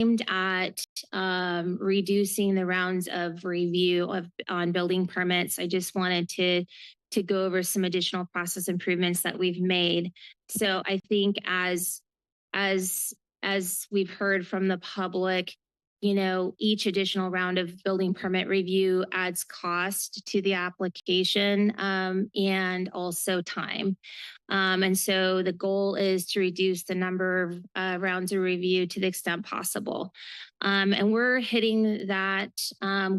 aimed at reducing the rounds of review on building permits. I just wanted to go over some additional process improvements that we've made. So I think as we've heard from the public, each additional round of building permit review adds cost to the application and also time. And so the goal is to reduce the number of rounds of review to the extent possible. And we're hitting that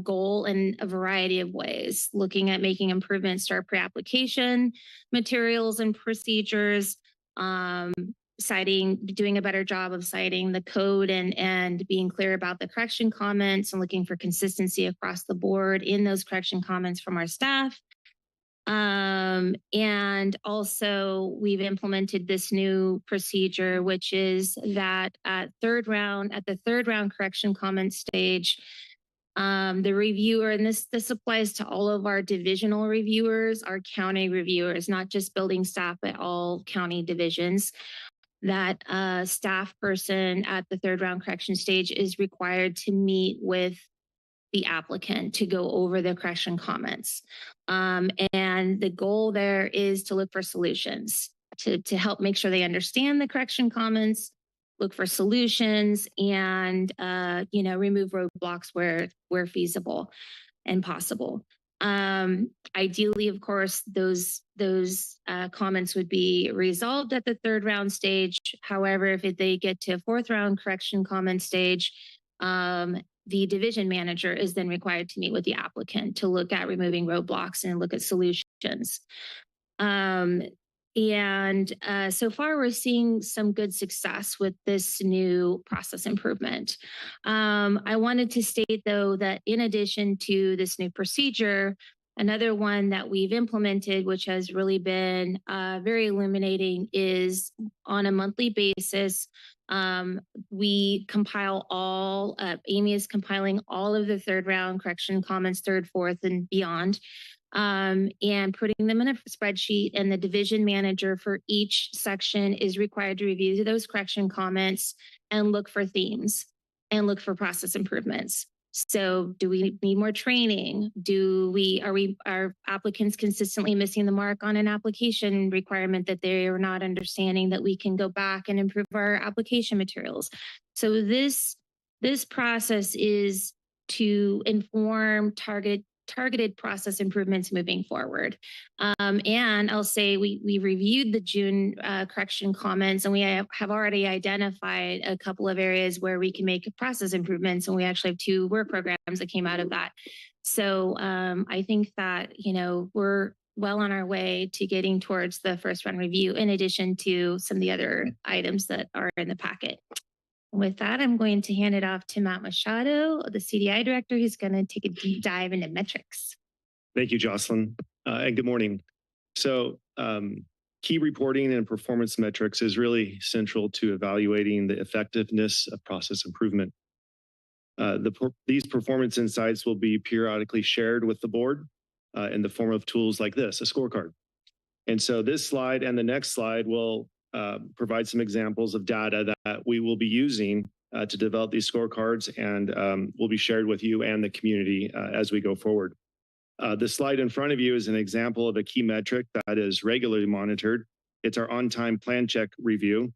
goal in a variety of ways, looking at making improvements to our pre-application materials and procedures, doing a better job of citing the code and being clear about the correction comments and looking for consistency across the board in those correction comments from our staff. And also we've implemented this new procedure, which is that at the third round correction comment stage, the reviewer, and this applies to all of our divisional reviewers, our county reviewers, not just building staff, but all county divisions, that a staff person at the third round correction stage is required to meet with the applicant to go over the correction comments. And the goal there is to look for solutions, to help make sure they understand the correction comments, look for solutions, and remove roadblocks where feasible and possible. Ideally, of course, those comments would be resolved at the third round stage. However, if they get to a fourth round correction comment stage, the division manager is then required to meet with the applicant to look at removing roadblocks and look at solutions. So far, we're seeing some good success with this new process improvement. I wanted to state, though, that in addition to this new procedure, another one that we've implemented, which has really been very illuminating, is on a monthly basis, we compile Amy is compiling all of the third round correction comments, third, fourth, and beyond, and putting them in a spreadsheet, and the division manager for each section is required to review those correction comments and look for themes and look for process improvements. So do we need more training? Are applicants consistently missing the mark on an application requirement that they are not understanding, that we can go back and improve our application materials? So this process is to inform targeted process improvements moving forward. And I'll say we reviewed the June correction comments, and we have already identified a couple of areas where we can make process improvements, and we actually have 2 work programs that came out of that. So I think that, we're well on our way to getting towards the first round review, in addition to some of the other items that are in the packet. With that, I'm going to hand it off to Matt Machado, the CDI director, who's going to take a deep dive into metrics. Thank you, Jocelyn, and good morning. So key reporting and performance metrics is really central to evaluating the effectiveness of process improvement. These performance insights will be periodically shared with the board in the form of tools like this, a scorecard. And so this slide and the next slide will provide some examples of data that we will be using to develop these scorecards, and will be shared with you and the community as we go forward. The slide in front of you is an example of a key metric that is regularly monitored. It's our on-time plan check review.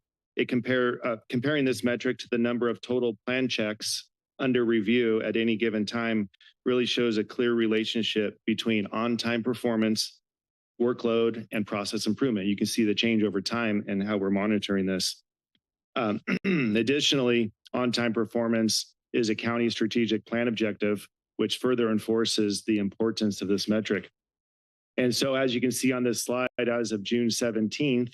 Comparing this metric to the number of total plan checks under review at any given time really shows a clear relationship between on-time performance, workload, and process improvement. You can see the change over time and how we're monitoring this. Additionally, on-time performance is a county strategic plan objective, which further enforces the importance of this metric. And so as you can see on this slide, as of June 17th,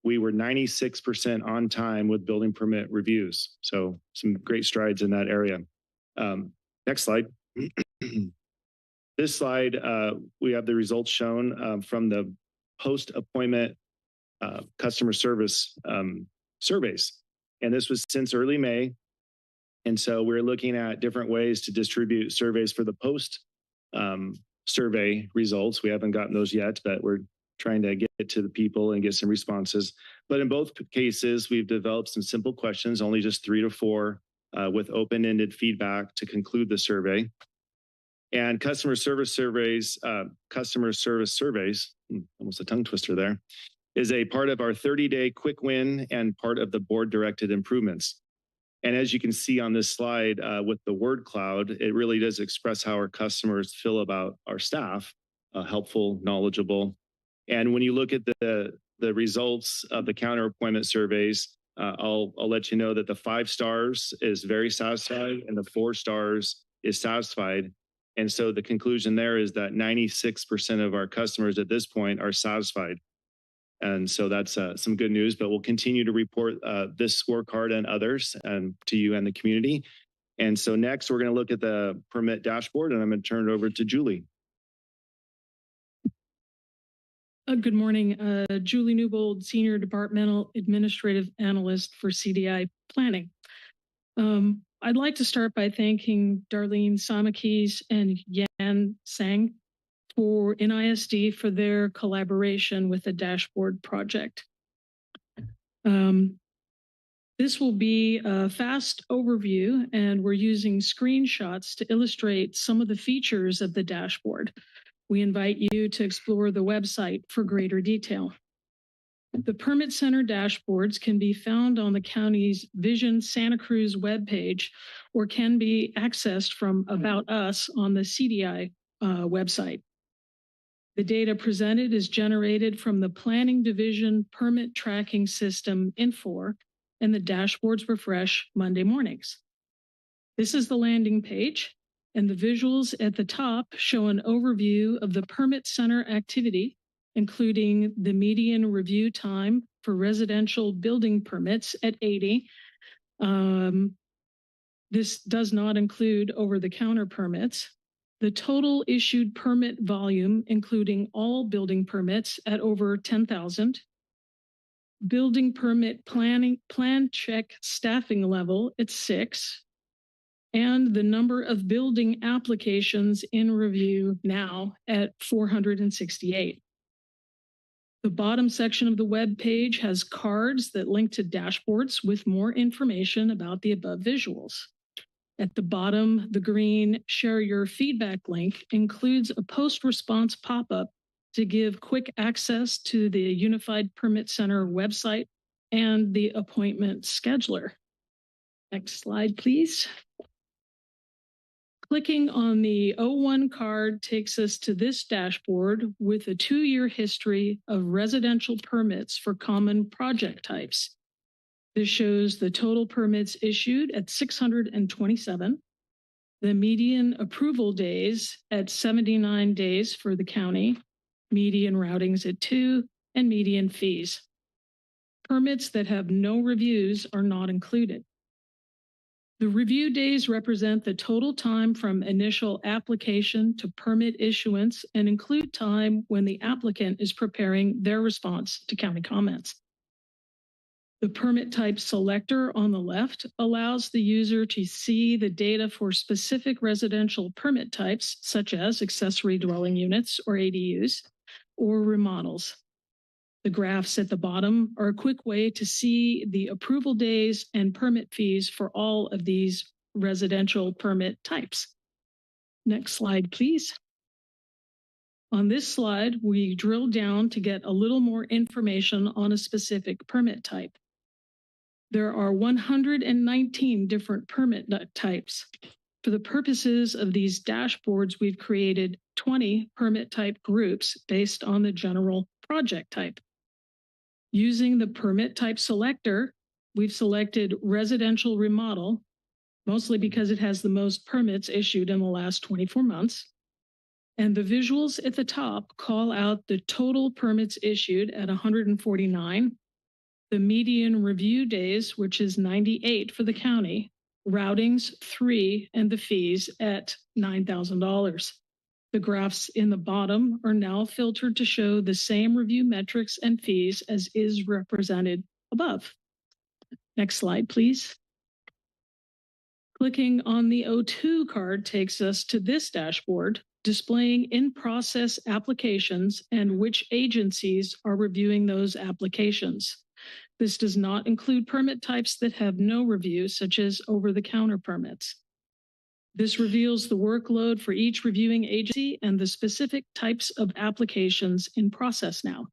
we were 96% on time with building permit reviews. So some great strides in that area. Next slide. This slide, we have the results shown from the post-appointment customer service surveys. And this was since early May. And so we're looking at different ways to distribute surveys for the post survey results. We haven't gotten those yet, but we're trying to get to the people and get some responses. But in both cases, we've developed some simple questions, only just 3 to 4 with open-ended feedback to conclude the survey. And customer service surveys, almost a tongue twister there, is a part of our 30-day quick win and part of the board-directed improvements. And as you can see on this slide with the word cloud, it really does express how our customers feel about our staff, helpful, knowledgeable. And when you look at the results of the counter-appointment surveys, I'll let you know that the 5 stars is very satisfied and the 4 stars is satisfied. And so the conclusion there is that 96% of our customers at this point are satisfied. And so that's some good news, but we'll continue to report this scorecard and others to you and the community. And so next we're going to look at the permit dashboard, and I'm going to turn it over to Julie. Good morning, Julie Newbold, Senior Departmental Administrative Analyst for CDI Planning. I'd like to start by thanking Darlene Samakis and Yan Sang for NISD for their collaboration with the dashboard project. This will be a fast overview, and we're using screenshots to illustrate some of the features of the dashboard. We invite you to explore the website for greater detail. The Permit Center dashboards can be found on the county's Vision Santa Cruz webpage or can be accessed from About Us on the CDI website. The data presented is generated from the Planning Division Permit Tracking System Infor, and the dashboards refresh Monday mornings. This is the landing page, and the visuals at the top show an overview of the Permit Center activity, including the median review time for residential building permits at 80. This does not include over-the-counter permits. The total issued permit volume, including all building permits at over 10,000. Building permit plan check staffing level at 6. And the number of building applications in review now at 468. The bottom section of the web page has cards that link to dashboards with more information about the above visuals. At the bottom, the green Share Your Feedback link includes a post-response pop-up to give quick access to the Unified Permit Center website and the appointment scheduler. Next slide, please. Clicking on the O1 card takes us to this dashboard with a 2-year history of residential permits for common project types. This shows the total permits issued at 627, the median approval days at 79 days for the county, median routings at 2, and median fees. Permits that have no reviews are not included. The review days represent the total time from initial application to permit issuance and include time when the applicant is preparing their response to county comments. The permit type selector on the left allows the user to see the data for specific residential permit types, such as accessory dwelling units or ADUs, or remodels. The graphs at the bottom are a quick way to see the approval days and permit fees for all of these residential permit types. Next slide, please. On this slide, we drill down to get a little more information on a specific permit type. There are 119 different permit types. For the purposes of these dashboards, we've created 20 permit type groups based on the general project type. Using the permit type selector, we've selected residential remodel, mostly because it has the most permits issued in the last 24 months. And the visuals at the top call out the total permits issued at 149, the median review days, which is 98 for the county, routings 3, and the fees at $9,000. The graphs in the bottom are now filtered to show the same review metrics and fees as is represented above. Next slide, please. Clicking on the O2 card takes us to this dashboard, displaying in-process applications and which agencies are reviewing those applications. This does not include permit types that have no review, such as over-the-counter permits. This reveals the workload for each reviewing agency and the specific types of applications in process now.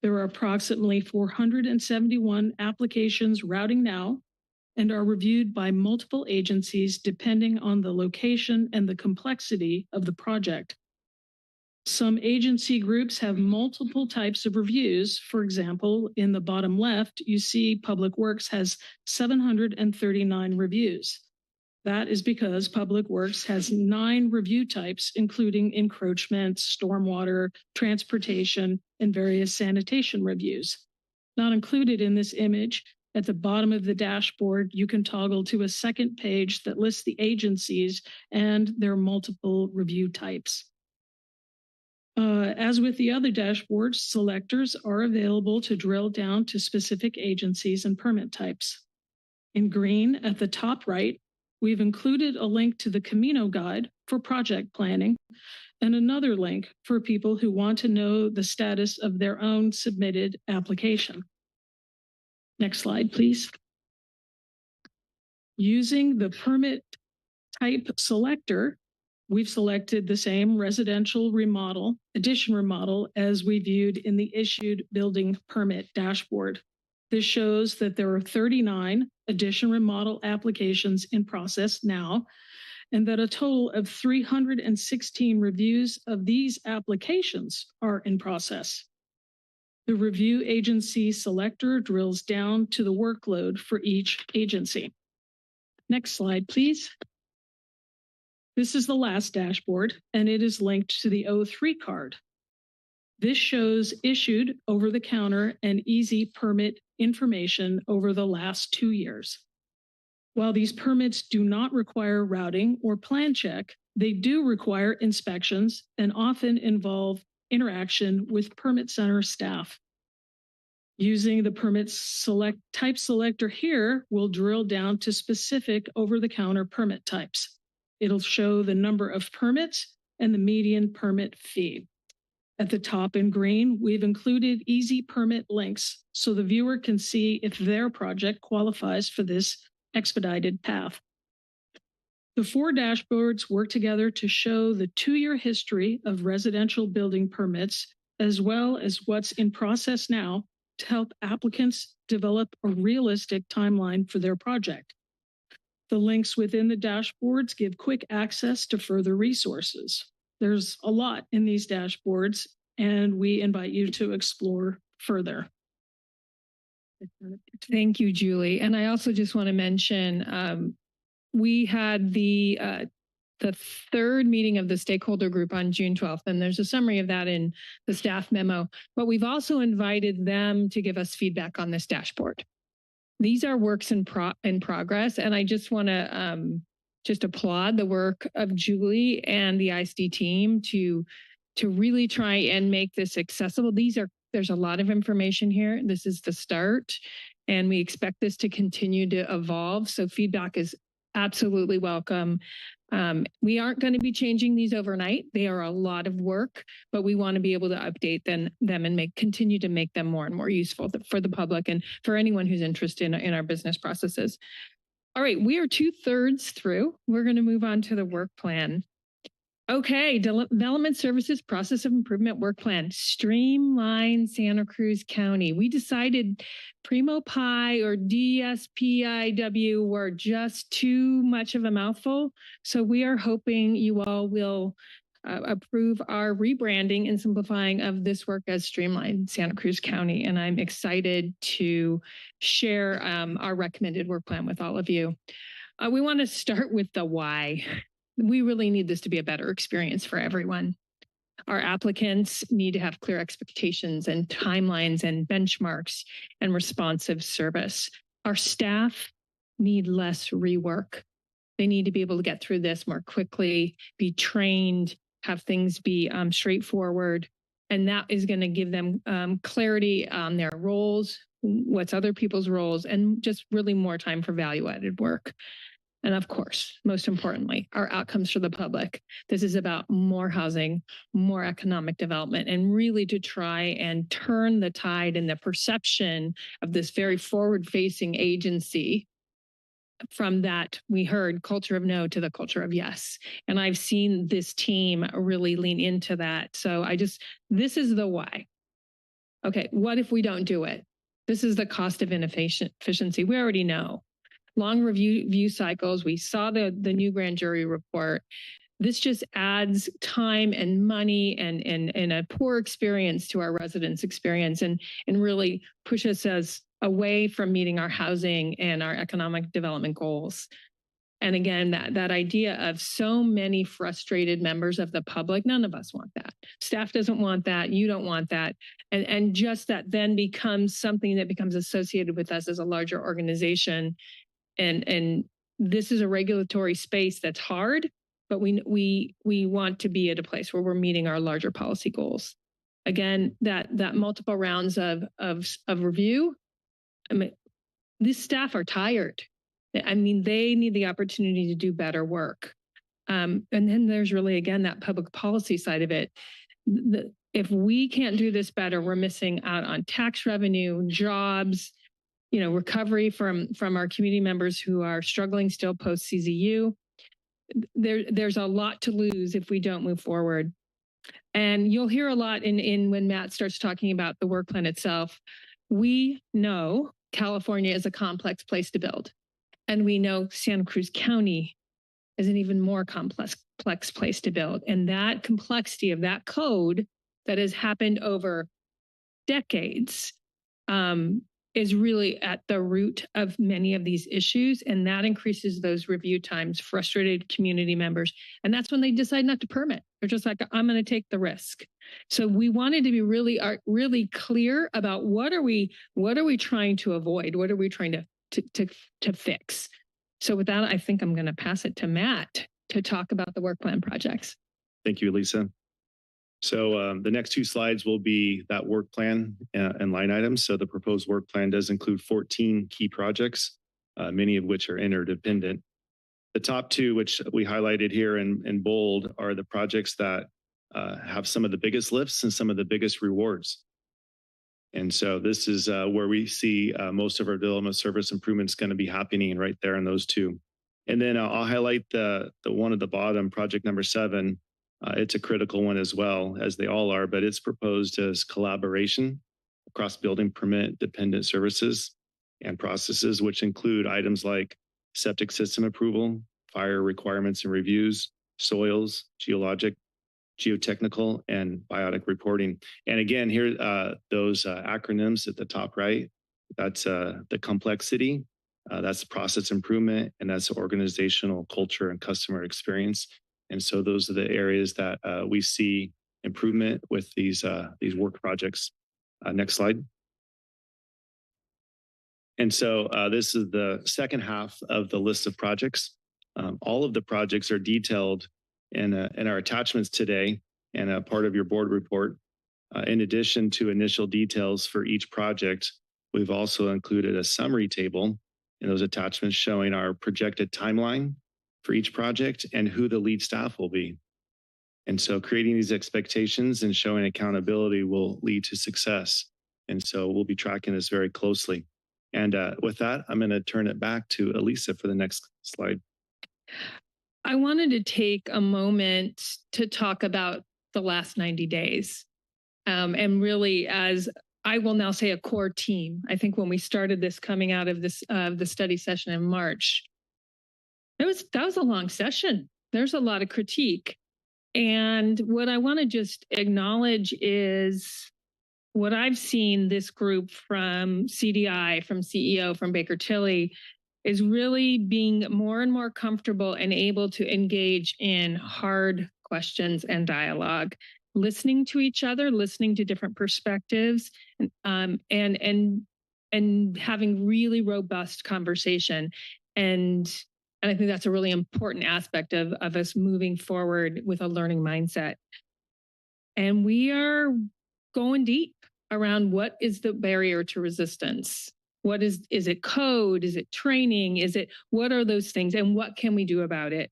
There are approximately 471 applications routing now and are reviewed by multiple agencies depending on the location and the complexity of the project. Some agency groups have multiple types of reviews. For example, in the bottom left, you see Public Works has 739 reviews. That is because Public Works has 9 review types, including encroachment, stormwater, transportation, and various sanitation reviews. Not included in this image, at the bottom of the dashboard, you can toggle to a second page that lists the agencies and their multiple review types. As with the other dashboards, selectors are available to drill down to specific agencies and permit types. In green, at the top right, we've included a link to the Camino Guide for project planning and another link for people who want to know the status of their own submitted application. Next slide, please. Using the permit type selector, we've selected the same residential addition remodel as we viewed in the issued building permit dashboard. This shows that there are 39 addition remodel applications in process now, and that a total of 316 reviews of these applications are in process. The review agency selector drills down to the workload for each agency. Next slide, please. This is the last dashboard, and it is linked to the O3 card. This shows issued over-the-counter and easy permit information over the last 2 years. While these permits do not require routing or plan check, they do require inspections and often involve interaction with permit center staff. Using the permit type selector here, we'll drill down to specific over-the-counter permit types. It'll show the number of permits and the median permit fee. At the top in green, we've included easy permit links so the viewer can see if their project qualifies for this expedited path. The 4 dashboards work together to show the 2-year history of residential building permits, as well as what's in process now to help applicants develop a realistic timeline for their project. The links within the dashboards give quick access to further resources. There's a lot in these dashboards, and we invite you to explore further. Thank you, Julie. And I also just want to mention, we had the 3rd meeting of the stakeholder group on June 12th, and there's a summary of that in the staff memo, but we've also invited them to give us feedback on this dashboard. These are works in progress, and I just want to just applaud the work of Julie and the ISD team to really try and make this accessible. There's a lot of information here. This is the start, and we expect this to continue to evolve. So feedback is absolutely welcome. We aren't going to be changing these overnight. They are a lot of work, but we want to be able to update them and continue to make them more and more useful for the public and for anyone who's interested in our business processes. All right, we are 2/3 through. We're going to move on to the work plan. Okay, Development Services Process of Improvement Work Plan, streamline Santa Cruz County. We decided Primo Pi or DSPIW were just too much of a mouthful. So we are hoping you all will approve our rebranding and simplifying of this work as streamlined Santa Cruz County. And I'm excited to share our recommended work plan with all of you. We want to start with the why. We really need this to be a better experience for everyone. Our applicants need to have clear expectations and timelines and benchmarks and responsive service. Our staff need less rework. They need to be able to get through this more quickly, be trained, have things be straightforward. And that is going to give them clarity on their roles, what's other people's roles, and just really more time for value-added work. And of course, most importantly, our outcomes for the public. This is about more housing, more economic development, and really to try and turn the tide in the perception of this very forward-facing agency from that we heard culture of no to the culture of yes. And I've seen this team really lean into that. So this is the why. Okay, what if we don't do it? This is the cost of inefficiency. We already know. Long review cycles. We saw the new grand jury report. This just adds time and money and a poor experience to our residents' experience and really pushes us away from meeting our housing and our economic development goals. And again, that idea of so many frustrated members of the public, none of us want that. Staff doesn't want that. You don't want that. And just that then becomes something that becomes associated with us as a larger organization. And this is a regulatory space that's hard, but we want to be at a place where we're meeting our larger policy goals. Again, that multiple rounds of review. I mean, these staff are tired. I mean, they need the opportunity to do better work. And then there's really, again, that public policy side of it. If we can't do this better, we're missing out on tax revenue, jobs, recovery from our community members who are struggling still post CZU. There's a lot to lose if we don't move forward. And you'll hear a lot in when Matt starts talking about the work plan itself. We know California is a complex place to build. And we know Santa Cruz County is an even more complex place to build. And that complexity of that code that has happened over decades is really at the root of many of these issues. And that increases those review times, frustrated community members. And that's when they decide not to permit. They're just like, I'm going to take the risk. So we wanted to be really clear about what are we trying to avoid? What are we trying to fix? So with that, I think I'm going to pass it to Matt to talk about the work plan projects. Thank you, Lisa. So the next two slides will be that work plan and line items. So the proposed work plan does include 14 key projects, many of which are interdependent. The top two, which we highlighted here in bold, are the projects that have some of the biggest lifts and some of the biggest rewards. And so this is where we see most of our development service improvements going to be happening right there in those two. And then I'll highlight the one at the bottom, project number 7. It's a critical one as well, as they all are, but it's proposed as collaboration across building permit dependent services and processes, which include items like septic system approval, fire requirements and reviews, soils, geologic, geotechnical, and biotic reporting. And again, here, those acronyms at the top right, that's the complexity, that's process improvement, and that's organizational culture and customer experience. And so those are the areas that we see improvement with these work projects. Next slide. And so this is the second half of the list of projects. All of the projects are detailed in our attachments today and a part of your board report. In addition to initial details for each project, we've also included a summary table in those attachments showing our projected timeline for each project and who the lead staff will be. And so creating these expectations and showing accountability will lead to success. And so we'll be tracking this very closely. And with that, I'm going to turn it back to Elisa for the next slide. I wanted to take a moment to talk about the last 90 days. And really, as I will now say, a core team. I think when we started this coming out of this the study session in March, that was a long session. There's a lot of critique. And what I want to just acknowledge is what I've seen this group from CDI, from CEO, from Baker Tilly, is really being more and more comfortable and able to engage in hard questions and dialogue, listening to each other, listening to different perspectives, and having really robust conversation. And I think that's a really important aspect of us moving forward with a learning mindset. And we are going deep around what is the barrier to resistance. is it code? Is it training? What are those things? And what can we do about it?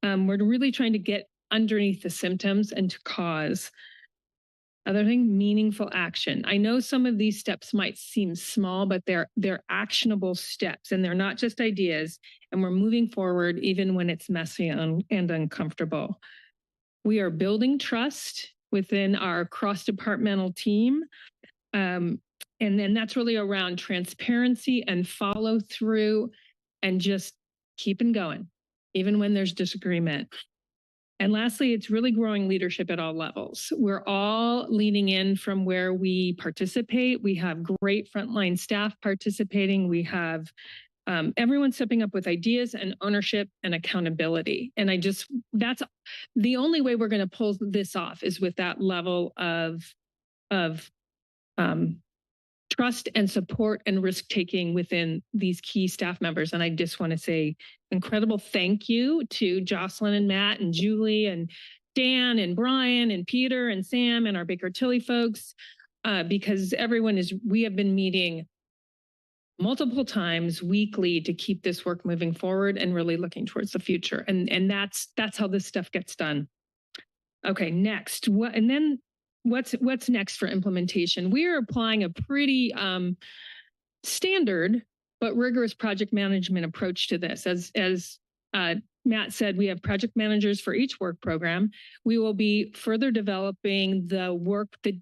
We're really trying to get underneath the symptoms and to cause. Other thing, meaningful action. I know some of these steps might seem small, but they're actionable steps, and they're not just ideas, and we're moving forward even when it's messy and uncomfortable. We are building trust within our cross-departmental team. And then that's really around transparency and follow through and just keeping going, even when there's disagreement. And lastly, it's really growing leadership at all levels. We're all leaning in from where we participate. We have great frontline staff participating. We have everyone stepping up with ideas and ownership and accountability. And that's the only way we're going to pull this off is with that level of trust and support and risk-taking within these key staff members. And I just want to say incredible thank you to Jocelyn and Matt and Julie and Dan and Brian and Peter and Sam and our Baker Tilly folks, because we have been meeting multiple times weekly to keep this work moving forward and really looking towards the future. And that's how this stuff gets done. Okay, next. What's next for implementation? We are applying a pretty standard but rigorous project management approach to this. As Matt said, we have project managers for each work program. We will be further developing the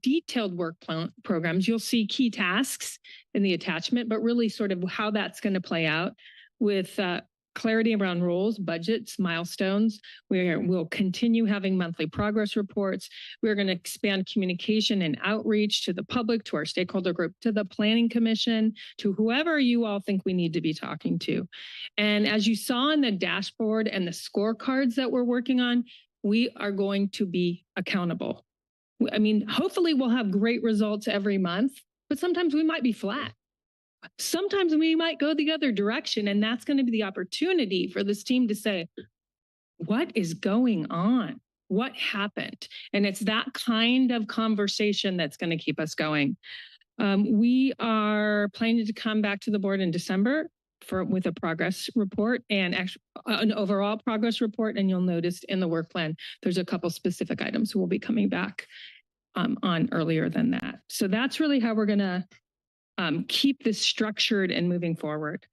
detailed work programs. You'll see key tasks in the attachment, but really sort of how that's going to play out with clarity around roles, budgets, milestones. We'll continue having monthly progress reports. We're going to expand communication and outreach to the public, to our stakeholder group, to the Planning Commission, to whoever you all think we need to be talking to. And as you saw in the dashboard and the scorecards that we're working on, we are going to be accountable. I mean, hopefully we'll have great results every month, but sometimes we might be flat. Sometimes we might go the other direction, and that's going to be the opportunity for this team to say, what is going on? What happened? And it's that kind of conversation that's going to keep us going. We are planning to come back to the board in December with a progress report and an overall progress report. And you'll notice in the work plan, there's a couple specific items we'll be coming back on earlier than that. So that's really how we're going to keep this structured and moving forward.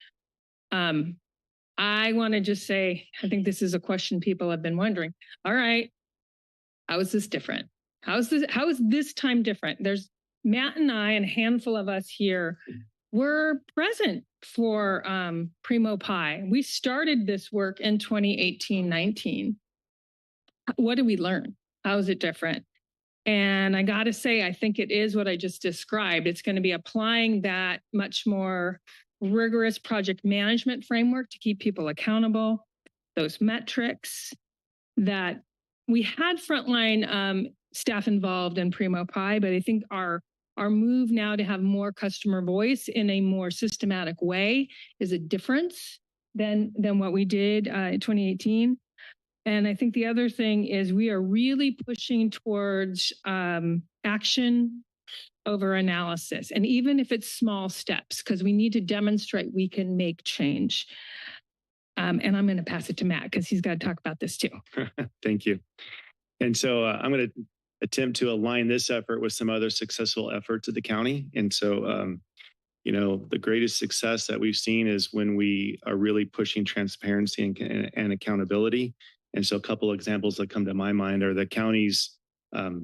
I want to just say, I think this is a question people have been wondering. All right, how is this different? How is this time different? There's Matt and I and a handful of us here were present for Primo Pi. We started this work in 2018-19. What did we learn? How is it different? And I got to say, I think it is what I just described. It's going to be applying that much more rigorous project management framework to keep people accountable, those metrics that we had frontline staff involved in Primo Pi, but I think our move now to have more customer voice in a more systematic way is a difference than what we did in 2018. And I think the other thing is we are really pushing towards action over analysis. And even if it's small steps, because we need to demonstrate we can make change. And I'm going to pass it to Matt because he's got to talk about this too. Thank you. And so I'm going to attempt to align this effort with some other successful efforts at the county. And so, the greatest success that we've seen is when we are really pushing transparency and accountability. And so a couple of examples that come to my mind are the county's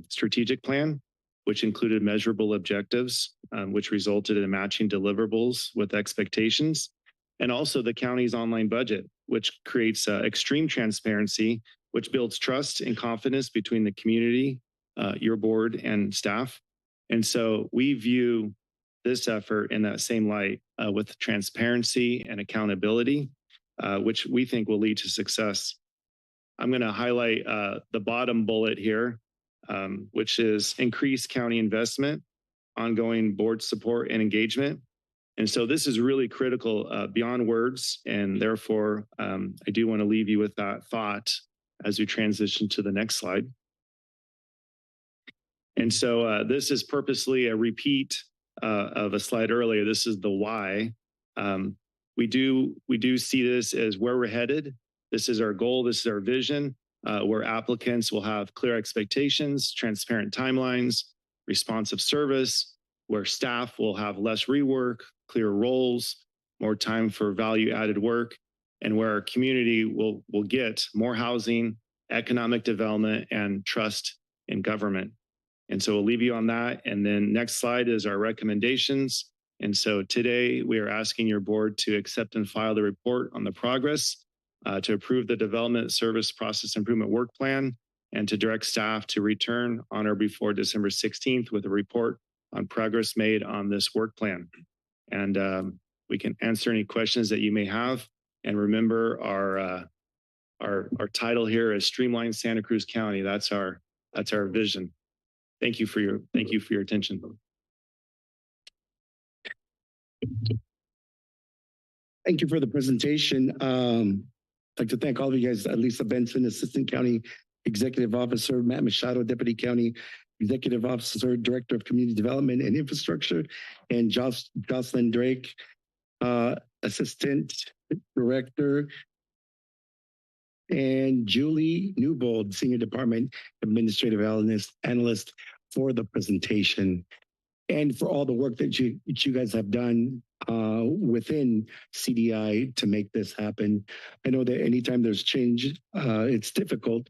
strategic plan, which included measurable objectives, which resulted in matching deliverables with expectations, and also the county's online budget, which creates extreme transparency, which builds trust and confidence between the community, your board, and staff. And so we view this effort in that same light with transparency and accountability, which we think will lead to success. I'm going to highlight the bottom bullet here, which is increased county investment, ongoing board support and engagement. And so this is really critical beyond words. And therefore, I do want to leave you with that thought as we transition to the next slide. And so this is purposely a repeat of a slide earlier. This is the why. We do see this as where we're headed. This is our goal. This is our vision, where applicants will have clear expectations, transparent timelines, responsive service, where staff will have less rework, clear roles, more time for value added work, and where our community will get more housing, economic development, and trust in government. And so we'll leave you on that. And then next slide is our recommendations. And so today we are asking your board to accept and file the report on the progress, to approve the development service process improvement work plan, and to direct staff to return on or before December 16th with a report on progress made on this work plan. And we can answer any questions that you may have. And remember, our title here is Streamline Santa Cruz County. That's our vision. Thank you for your attention. Thank you for the presentation. I'd like to thank all of you guys, Lisa Benson, Assistant County Executive Officer, Matt Machado, Deputy County Executive Officer, Director of Community Development and Infrastructure, and Jocelyn Drake, Assistant Director, and Julie Newbold, Senior Department Administrative Analyst for the presentation, and for all the work that you guys have done within CDI to make this happen. I know that anytime there's change, it's difficult.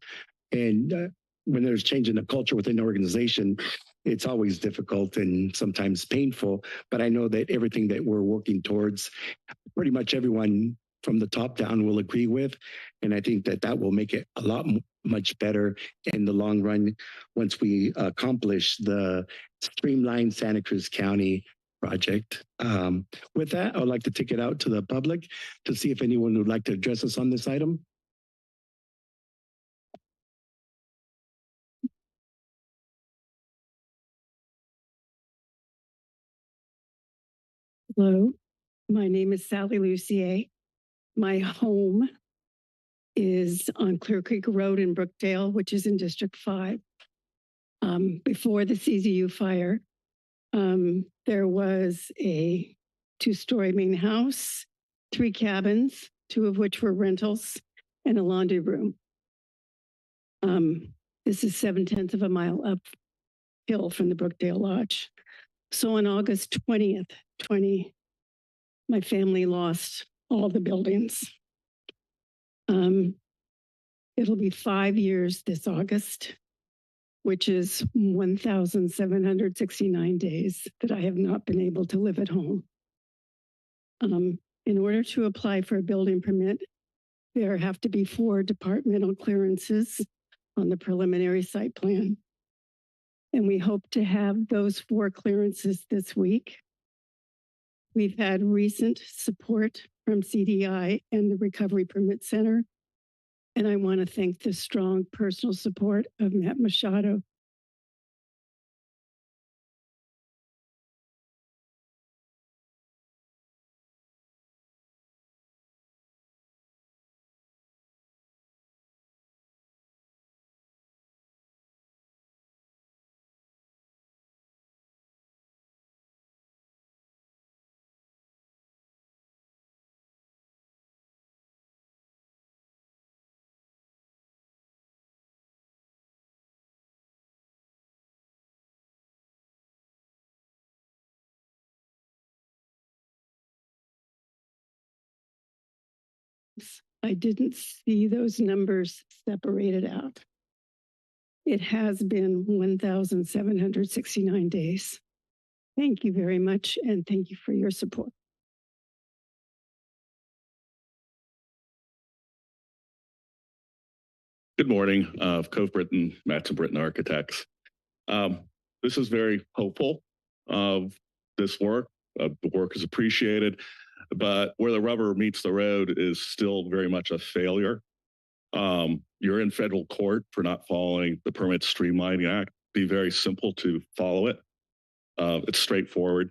And when there's change in the culture within the organization, it's always difficult and sometimes painful. But I know that everything that we're working towards, pretty much everyone from the top down will agree with. And I think that that will make it a lot much better in the long run once we accomplish the Streamline Santa Cruz County project. With that, I would like to take it out to the public to see if anyone would like to address us on this item. Hello, my name is Sally Lucier. My home is on Clear Creek Road in Brookdale, which is in District 5. Before the CZU fire, there was a 2-story main house, 3 cabins, 2 of which were rentals, and a laundry room. This is 7/10 of a mile uphill from the Brookdale Lodge. So on August 20th, my family lost all the buildings. It'll be 5 years this August, which is 1,769 days that I have not been able to live at home. In order to apply for a building permit, there have to be 4 departmental clearances on the preliminary site plan. And we hope to have those 4 clearances this week. We've had recent support from CDI and the Recovery Permit Center. And I want to thank the strong personal support of Matt Machado. I didn't see those numbers separated out. It has been 1,769 days. Thank you very much, and thank you for your support. Good morning, Cove Britton, Matson Britton Architects. This is very hopeful of this work. The work is appreciated, but where the rubber meets the road is still very much a failure. You're in federal court for not following the Permit Streamlining Act. Be very simple to follow it. It's straightforward.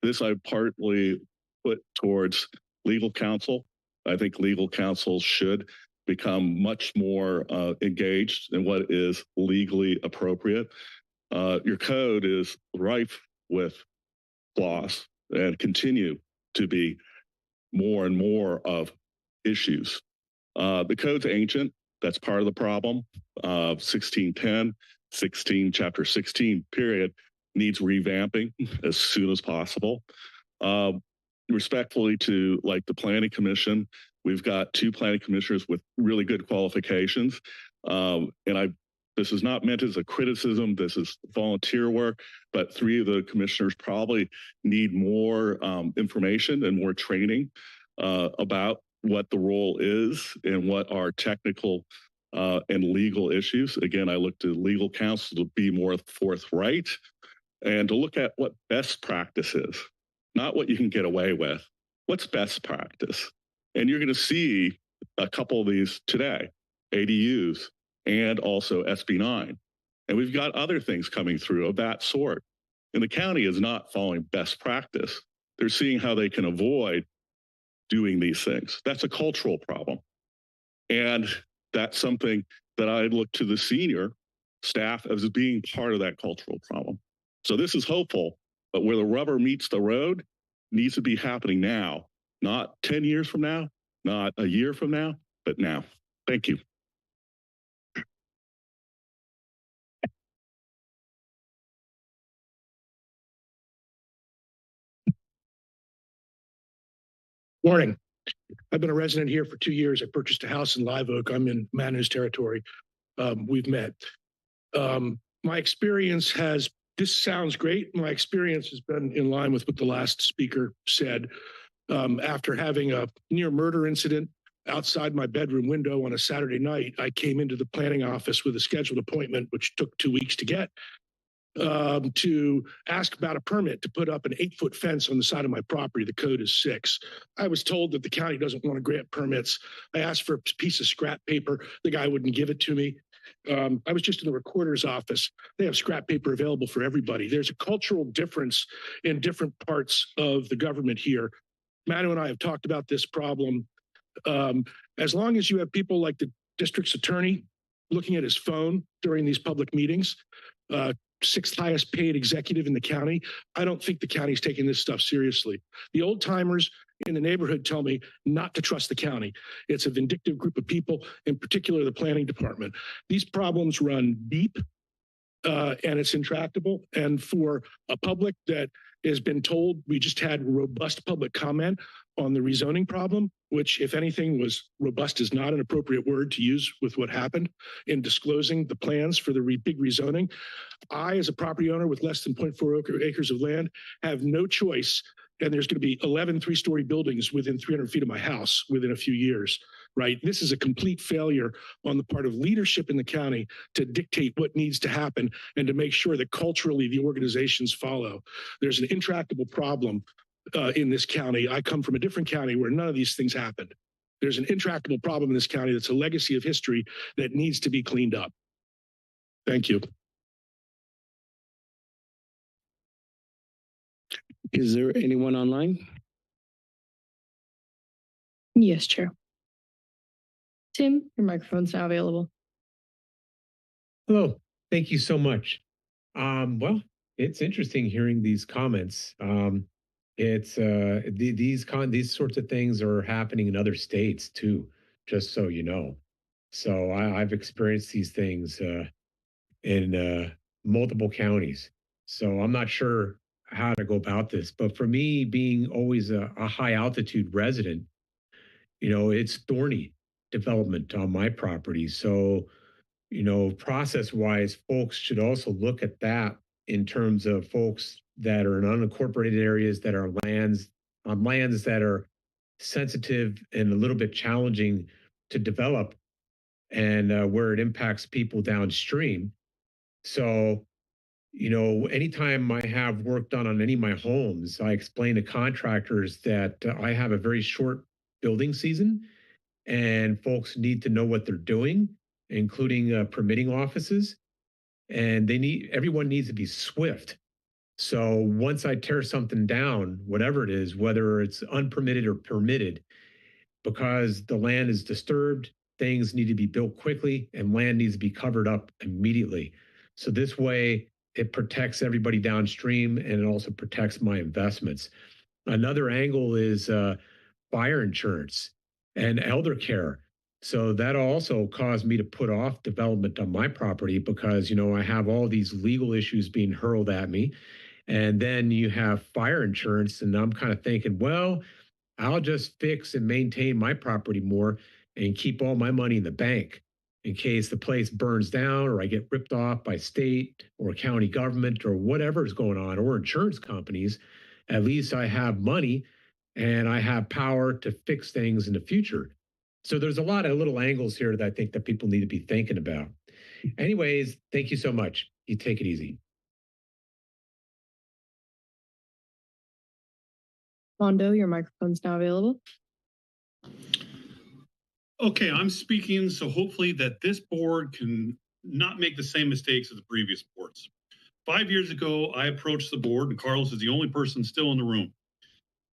This I partly put towards legal counsel. I think legal counsel should become much more engaged in what is legally appropriate. Your code is rife with flaws and continue to be more and more of issues. The code's ancient. That's part of the problem. 1610, chapter 16, period, needs revamping as soon as possible. Respectfully to like the planning commission, we've got 2 planning commissioners with really good qualifications. This is not meant as a criticism. This is volunteer work, but 3 of the commissioners probably need more information and more training about what the role is and what are technical and legal issues. Again, I look to legal counsel to be more forthright and to look at what best practice is, not what you can get away with. What's best practice? And you're going to see a couple of these today, ADUs and also SB 9. And we've got other things coming through of that sort. And the county is not following best practice. They're seeing how they can avoid doing these things. That's a cultural problem. And that's something that I look to the senior staff as being part of that cultural problem. So this is hopeful, but where the rubber meets the road needs to be happening now, not 10 years from now, not a year from now, but now. Thank you. Morning. I've been a resident here for 2 years. I purchased a house in Live Oak. I'm in Mana's territory. We've met. My experience has, this sounds great. My experience has been in line with what the last speaker said. After having a near murder incident outside my bedroom window on a Saturday night, I came into the planning office with a scheduled appointment, which took 2 weeks to get, to ask about a permit to put up an 8-foot fence on the side of my property. The code is 6. I was told that the county doesn't want to grant permits. I asked for a piece of scrap paper. The guy wouldn't give it to me. I was just in the recorder's office. They have scrap paper available for everybody. There's a cultural difference in different parts of the government here. Manu and I have talked about this problem. As long as you have people like the district's attorney looking at his phone during these public meetings, 6th highest paid executive in the county, I don't think the county's taking this stuff seriously. The old timers in the neighborhood tell me not to trust the county. It's a vindictive group of people, in particular the planning department. These problems run deep and it's intractable. And for a public that has been told, we just had robust public comment on the rezoning problem, which, if anything, was robust is not an appropriate word to use with what happened in disclosing the plans for the big rezoning. I, as a property owner with less than 0.4 acres of land, have no choice. And there's going to be 11 3-story buildings within 300 feet of my house within a few years, right? This is a complete failure on the part of leadership in the county to dictate what needs to happen and to make sure that culturally the organizations follow. There's an intractable problem in this county. I come from a different county where none of these things happened. There's an intractable problem in this county that's a legacy of history that needs to be cleaned up. Thank you. Is there anyone online? Yes, Chair. Tim, your microphone's now available. Hello, thank you so much. Well, it's interesting hearing these comments. These sorts of things are happening in other states too, just so you know. So I've experienced these things in multiple counties. So I'm not sure how to go about this, but for me, being always a high altitude resident, you know, it's thorny development on my property. So, you know, process wise, folks should also look at that in terms of folks that are in unincorporated areas, that are lands that are sensitive and a little bit challenging to develop, and where it impacts people downstream. So, you know, anytime I have work done on any of my homes, I explain to contractors that I have a very short building season and folks need to know what they're doing, including permitting offices. And everyone needs to be swift. So once I tear something down, whatever it is, whether it's unpermitted or permitted, because the land is disturbed, things need to be built quickly and land needs to be covered up immediately. So this way it protects everybody downstream and it also protects my investments. Another angle is fire insurance and elder care. So that also caused me to put off development on my property because, I have all these legal issues being hurled at me. And then you have fire insurance. And I'm kind of thinking, well, I'll just fix and maintain my property more and keep all my money in the bank in case the place burns down or I get ripped off by state or county government or whatever is going on or insurance companies. At least I have money and I have power to fix things in the future. So there's a lot of little angles here that I think that people need to be thinking about. Anyways, thank you so much. You take it easy. Mondo, your microphone's now available. Okay, I'm speaking, so hopefully that this board can not make the same mistakes as the previous boards. 5 years ago, I approached the board, and Carlos is the only person still in the room.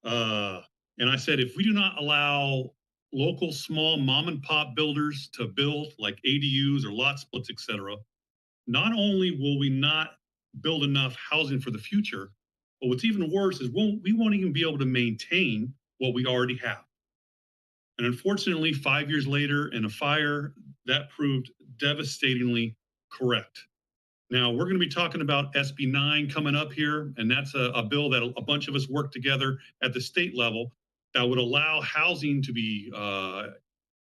And I said, if we do not allow local small mom and pop builders to build like ADUs or lot splits, et cetera, not only will we not build enough housing for the future, but what's even worse is we won't even be able to maintain what we already have. And unfortunately, 5 years later in a fire, that proved devastatingly correct. Now, we're going to be talking about SB 9 coming up here, and that's a bill that a bunch of us worked together at the state level that would allow housing to be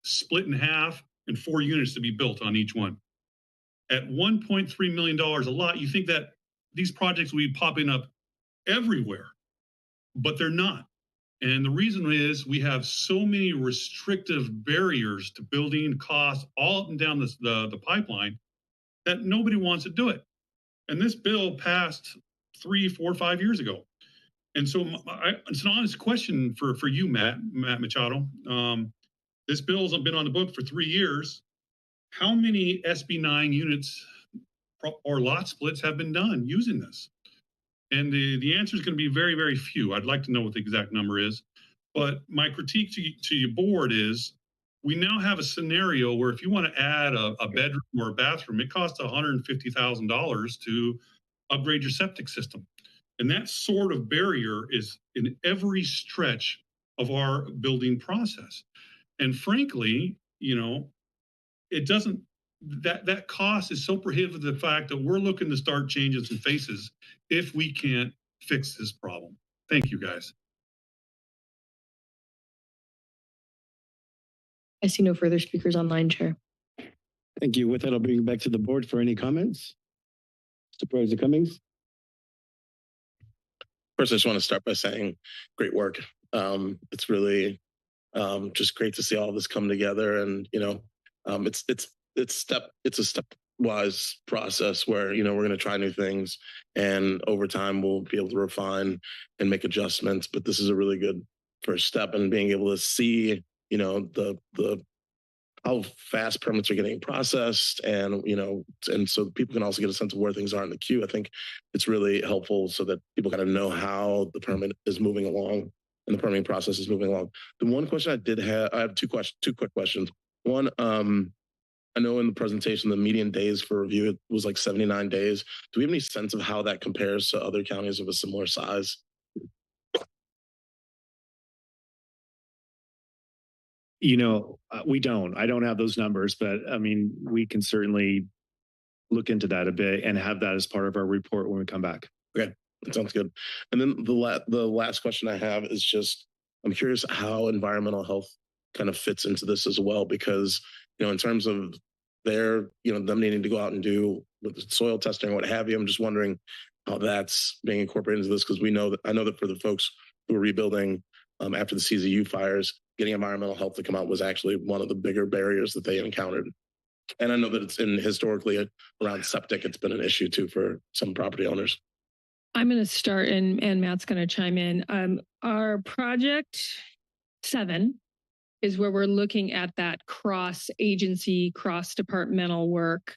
split in half and 4 units to be built on each one. At $1.3 million a lot, you think that these projects will be popping up everywhere, but they're not. And the reason is we have so many restrictive barriers to building costs all up and down the pipeline that nobody wants to do it. And this bill passed 3, 4, 5 years ago. And so it's an honest question for you, Matt Machado. This bill's been on the book for 3 years. How many SB 9 units or lot splits have been done using this? And the answer is going to be very, very few. I'd like to know what the exact number is. But my critique to your board is we now have a scenario where if you want to add a bedroom or a bathroom, it costs $150,000 to upgrade your septic system. And that sort of barrier is in every stretch of our building process. And frankly, it doesn't, that cost is so prohibitive, the fact that we're looking to start changing some faces if we can't fix this problem. Thank you, guys. I see no further speakers online, Chair. Thank you. With that, I'll bring you back to the board for any comments. Supervisor Cummings. First, I just want to start by saying great work. It's really just great to see all of this come together, and it's a stepwise process where we're going to try new things, and over time we'll be able to refine and make adjustments. But this is a really good first step, and being able to see the how fast permits are getting processed, and and so people can also get a sense of where things are in the queue. I think it's really helpful so that people kind of know how the permit is moving along and the permitting process is moving along. The one question I have two quick questions. One, I know in the presentation the median days for review it was like 79 days. Do we have any sense of how that compares to other counties of a similar size? We don't. I don't have those numbers, but I mean, we can certainly look into that a bit and have that as part of our report when we come back. Okay, that sounds good. And then the last question I have is just, I'm curious how environmental health kind of fits into this as well, because in terms of them needing to go out and do with the soil testing or what have you, I'm just wondering how that's being incorporated into this, because I know that for the folks who are rebuilding after the CZU fires, getting environmental health to come out was actually one of the bigger barriers that they encountered. And I know that it's historically around septic, it's been an issue too for some property owners. I'm going to start and Matt's going to chime in. Our project 7 is where we're looking at that cross-agency, cross-departmental work.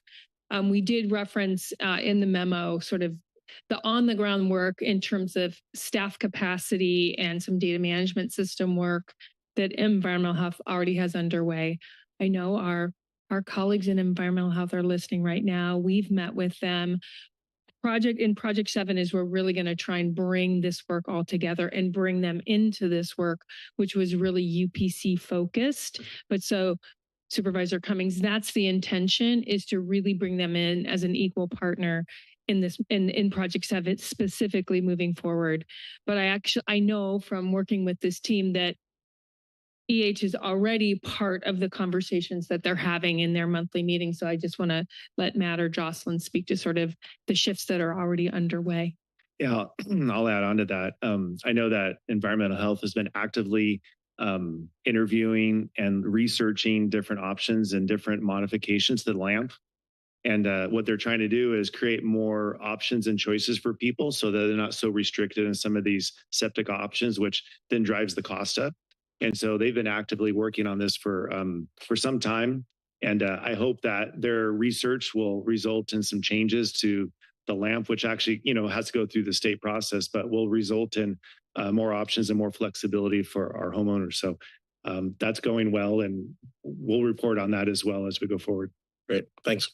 We did reference in the memo sort of the on-the-ground work in terms of staff capacity and some data management system work that environmental health already has underway. I know our colleagues in environmental health are listening right now. We've met with them. Project 7 is we're really going to try and bring this work all together and bring them into this work, which was really UPC focused. But so Supervisor Cummings, that's the intention, is to really bring them in as an equal partner in Project 7 specifically moving forward. But I know from working with this team that EH is already part of the conversations that they're having in their monthly meetings. So I just want to let Matt or Jocelyn speak to sort of the shifts that are already underway. Yeah, I'll add on to that. I know that environmental health has been actively interviewing and researching different options and different modifications to the LAMP. And what they're trying to do is create more options and choices for people so that they're not so restricted in some of these septic options, which then drives the cost up. And so they've been actively working on this for some time. And I hope that their research will result in some changes to the LAMP, which actually, has to go through the state process, but will result in more options and more flexibility for our homeowners. So that's going well, and we'll report on that as well as we go forward. Great, thanks.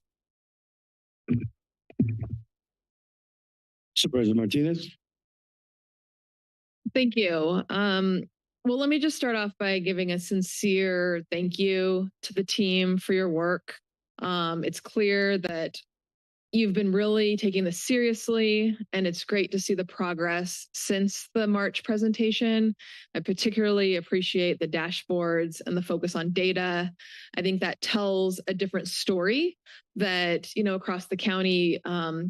Supervisor Martinez. Thank you. Well, let me just start off by giving a sincere thank you to the team for your work. It's clear that you've been really taking this seriously, and it's great to see the progress since the March presentation. I particularly appreciate the dashboards and the focus on data. I think that tells a different story that, across the county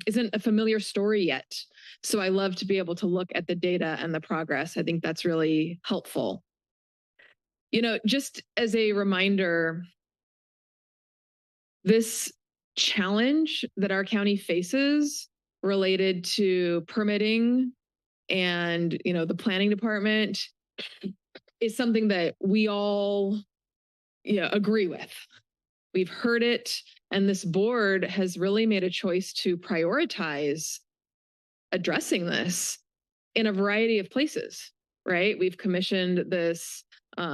isn't a familiar story yet. So I love to be able to look at the data and the progress. I think that's really helpful. Just as a reminder, this challenge that our county faces related to permitting and the planning department is something that we all agree with. We've heard it, and this board has really made a choice to prioritize addressing this in a variety of places, right? We've commissioned this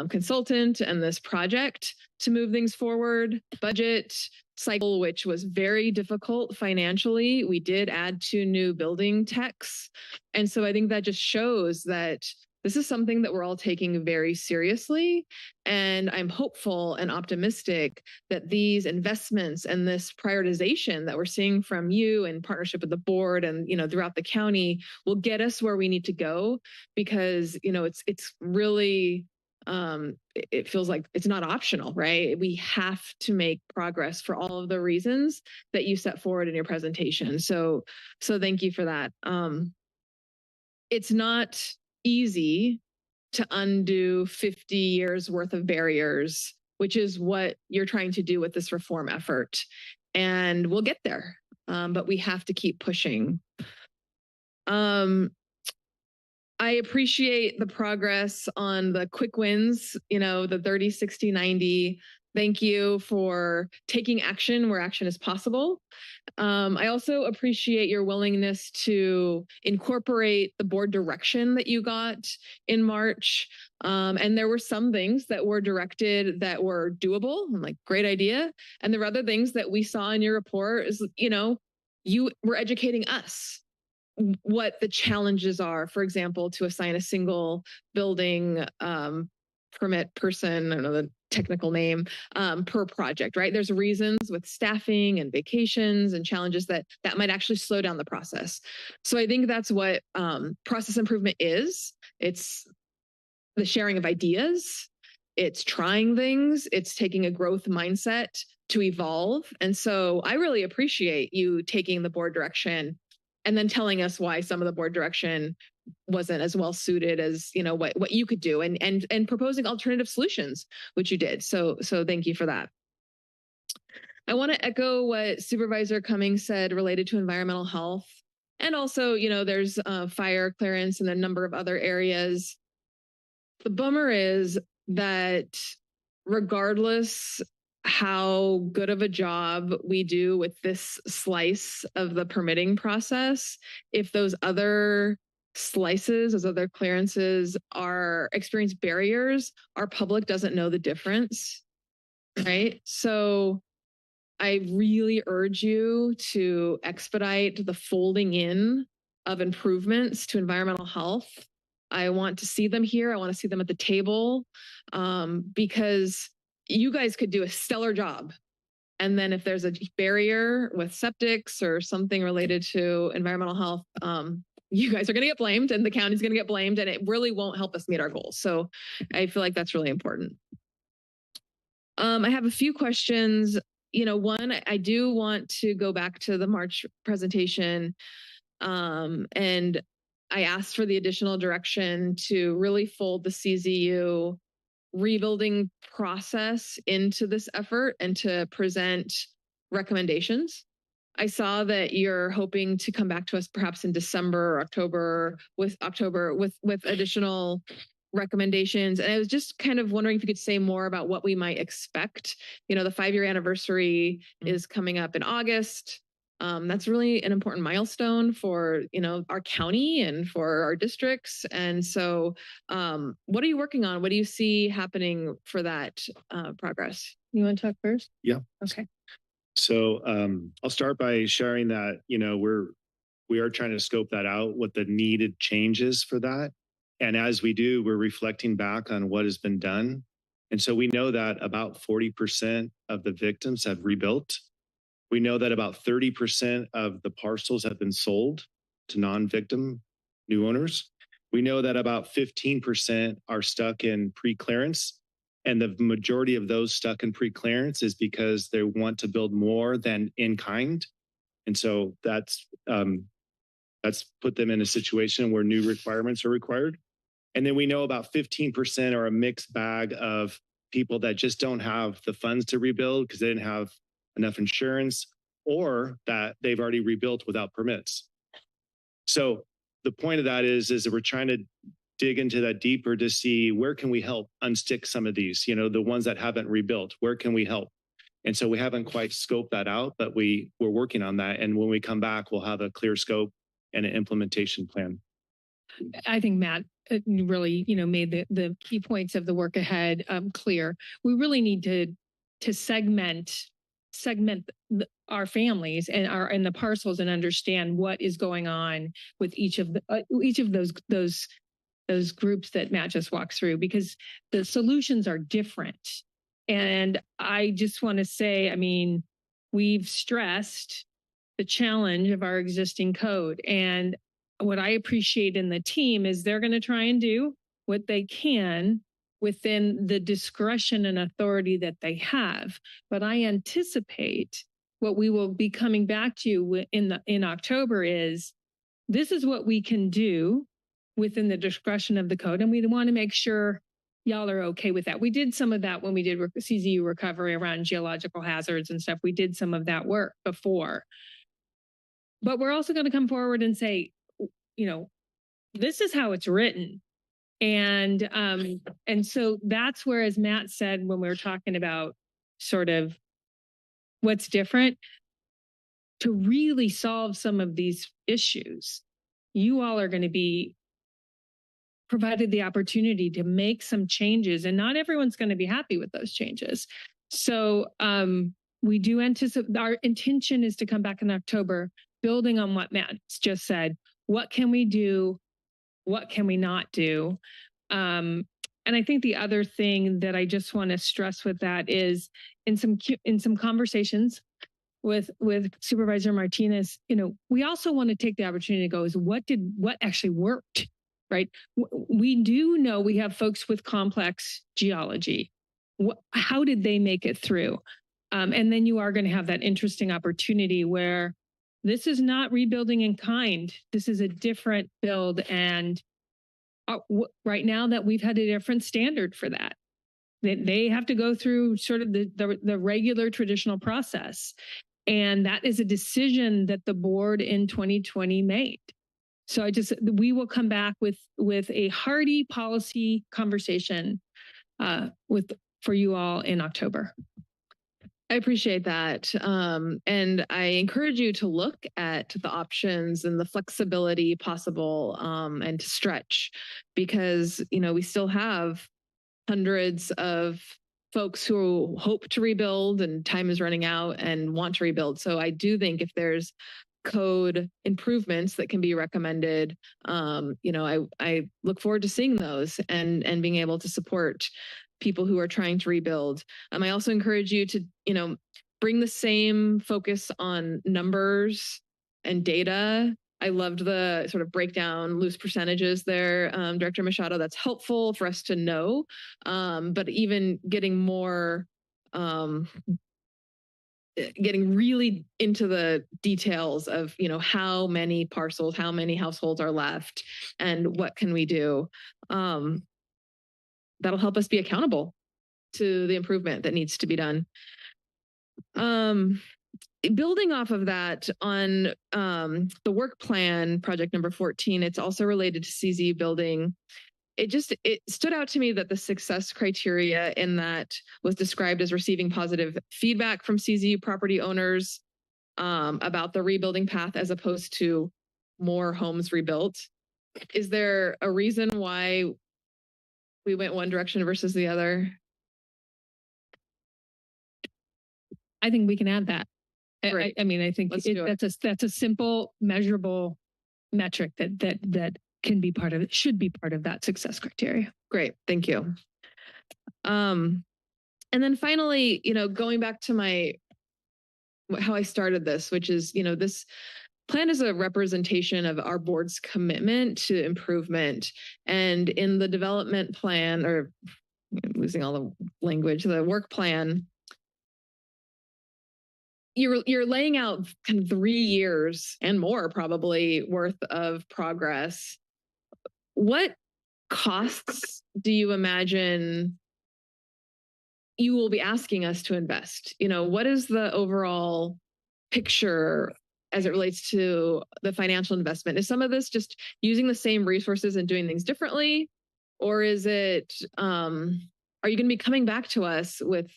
consultant and this project to move things forward. Budget cycle, which was very difficult financially. We did add 2 new building techs. And so I think that just shows that this is something that we're all taking very seriously. And I'm hopeful and optimistic that these investments and this prioritization that we're seeing from you in partnership with the board and, throughout the county will get us where we need to go, because, it's really, it feels like it's not optional, right? We have to make progress for all of the reasons that you set forward in your presentation. So thank you for that. It's not easy to undo 50 years worth of barriers, which is what you're trying to do with this reform effort. And we'll get there, but we have to keep pushing. I appreciate the progress on the quick wins, the 30, 60, 90. Thank you for taking action where action is possible. I also appreciate your willingness to incorporate the board direction that you got in March. And there were some things that were directed that were doable. I'm like, great idea. And there were other things that we saw in your report is, you were educating us what the challenges are, for example, to assign a single building permit person, I don't know the technical name, per project, right? There's reasons with staffing and vacations and challenges that might actually slow down the process. So I think that's what process improvement is. It's the sharing of ideas. It's trying things. It's taking a growth mindset to evolve. And so I really appreciate you taking the board direction and then telling us why some of the board direction wasn't as well suited as what you could do, and proposing alternative solutions, which you did. So thank you for that. I want to echo what Supervisor Cummings said related to environmental health, and also there's fire clearance and a number of other areas. The bummer is that regardless how good of a job we do with this slice of the permitting process, if those other slices, those other clearances experience barriers, our public doesn't know the difference, right? So I really urge you to expedite the folding in of improvements to environmental health. I want to see them here. I want to see them at the table, because you guys could do a stellar job. And then if there's a barrier with septics or something related to environmental health, you guys are going to get blamed and the county's going to get blamed, and it really won't help us meet our goals. So I feel like that's really important. I have a few questions. One, I do want to go back to the March presentation. And I asked for the additional direction to really fold the CZU rebuilding process into this effort and to present recommendations. I saw that you're hoping to come back to us perhaps in December or October with additional recommendations. And I was just kind of wondering if you could say more about what we might expect. The 5-year anniversary is coming up in August. That's really an important milestone for, our county and for our districts. And so what are you working on? What do you see happening for that progress? You want to talk first? Yeah. Okay. So I'll start by sharing that, we are trying to scope that out, what the needed changes for that. And as we do, we're reflecting back on what has been done. And so we know that about 40% of the victims have rebuilt. We know that about 30% of the parcels have been sold to non-victim new owners. We know that about 15% are stuck in pre-clearance. And the majority of those stuck in pre-clearance is because they want to build more than in kind. And so that's put them in a situation where new requirements are required. And then we know about 15% are a mixed bag of people that just don't have the funds to rebuild because they didn't have enough insurance, or that they've already rebuilt without permits. So the point of that is that we're trying to dig into that deeper to see where can we help unstick some of these, the ones that haven't rebuilt, where can we help? And so we haven't quite scoped that out, but we're working on that. And when we come back, we'll have a clear scope and an implementation plan. I think Matt really, made the key points of the work ahead clear. We really need to segment our families and the parcels and understand what is going on with each of those groups that Matt just walked through, because the solutions are different. And I just want to say, we've stressed the challenge of our existing code. And what I appreciate in the team is they're going to try and do what they can within the discretion and authority that they have. But I anticipate what we will be coming back to in October is, this is what we can do within the discretion of the code. And we want to make sure y'all are okay with that. We did some of that when we did CZU recovery around geological hazards and stuff. We did some of that work before. But we're also going to come forward and say, this is how it's written. And so that's where, as Matt said, when we were talking about sort of what's different, to really solve some of these issues, you all are going to be provided the opportunity to make some changes, and not everyone's going to be happy with those changes. So we do anticipate, our intention is to come back in October, building on what Matt just said. What can we do? What can we not do? And I think the other thing that I just want to stress with that is, in some conversations with Supervisor Martinez, we also want to take the opportunity to go, what actually worked, right? We do know we have folks with complex geology. How did they make it through? And then you are going to have that interesting opportunity where this is not rebuilding in kind. This is a different build. And right now that we've had a different standard for that, they have to go through sort of the regular traditional process. And that is a decision that the board in 2020 made. So we will come back with a hearty policy conversation for you all in October. I appreciate that. And I encourage you to look at the options and the flexibility possible and to stretch, because, we still have hundreds of folks who hope to rebuild and time is running out and want to rebuild. So I do think if there's code improvements that can be recommended, I look forward to seeing those and being able to support people who are trying to rebuild. I also encourage you to, bring the same focus on numbers and data. I loved the sort of breakdown, loose percentages there, Director Machado. That's helpful for us to know, but even getting more, getting really into the details of, how many parcels, how many households are left, and what can we do. That'll help us be accountable to the improvement that needs to be done. Building off of that, on the work plan, project number 14, it's also related to CZ building. It stood out to me that the success criteria in that was described as receiving positive feedback from CZU property owners about the rebuilding path as opposed to more homes rebuilt. Is there a reason why we went one direction versus the other? I think we can add that. I think that's a simple, measurable metric that can be part of it, should be part of that success criteria. Great, thank you. And then finally, going back to how I started this, which is, this plan is a representation of our board's commitment to improvement. And in the development plan, or I'm losing all the language, the work plan, you're laying out kind of 3 years and more probably worth of progress. What costs do you imagine you will be asking us to invest? What is the overall picture as it relates to the financial investment? Is some of this just using the same resources and doing things differently? Or is it, are you going to be coming back to us with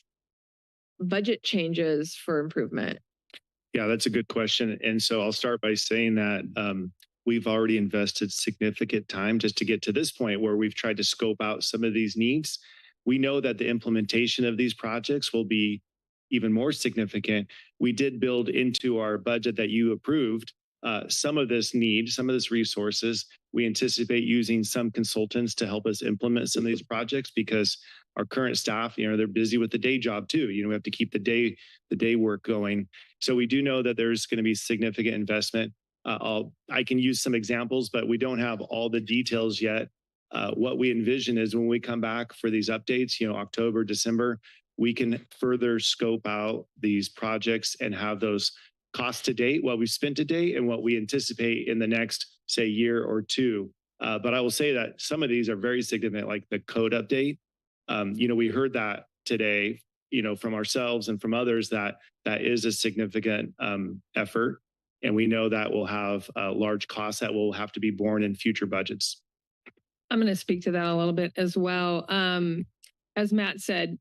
budget changes for improvement? Yeah, that's a good question. And so I'll start by saying that we've already invested significant time just to get to this point where we've tried to scope out some of these needs. We know that the implementation of these projects will be even more significant. We did build into our budget that you approved some of this need, some of this resources. We anticipate using some consultants to help us implement some of these projects because our current staff, they're busy with the day job too. We have to keep the day work going. So we do know that there's going to be significant investment. I can use some examples, but we don't have all the details yet. What we envision is when we come back for these updates, October, December, we can further scope out these projects and have those costs to date, what we've spent to date, and what we anticipate in the next, say, year or two. But I will say that some of these are very significant, like the code update. We heard that today, from ourselves and from others that is a significant effort. And we know that will have large costs that will have to be borne in future budgets. I'm going to speak to that a little bit as well. As Matt said,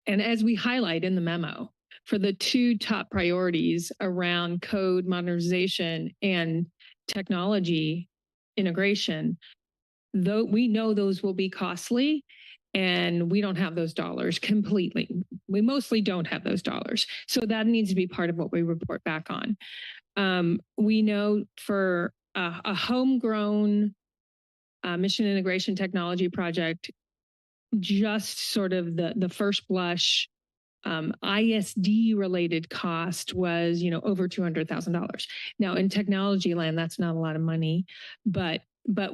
and as we highlight in the memo, for the 2 top priorities around code modernization and technology integration, though we know those will be costly, and we don't have those dollars completely. We mostly don't have those dollars. So that needs to be part of what we report back on. We know for a homegrown mission integration technology project, just sort of the first blush ISD related cost was, over $200,000. Now in technology land, that's not a lot of money, but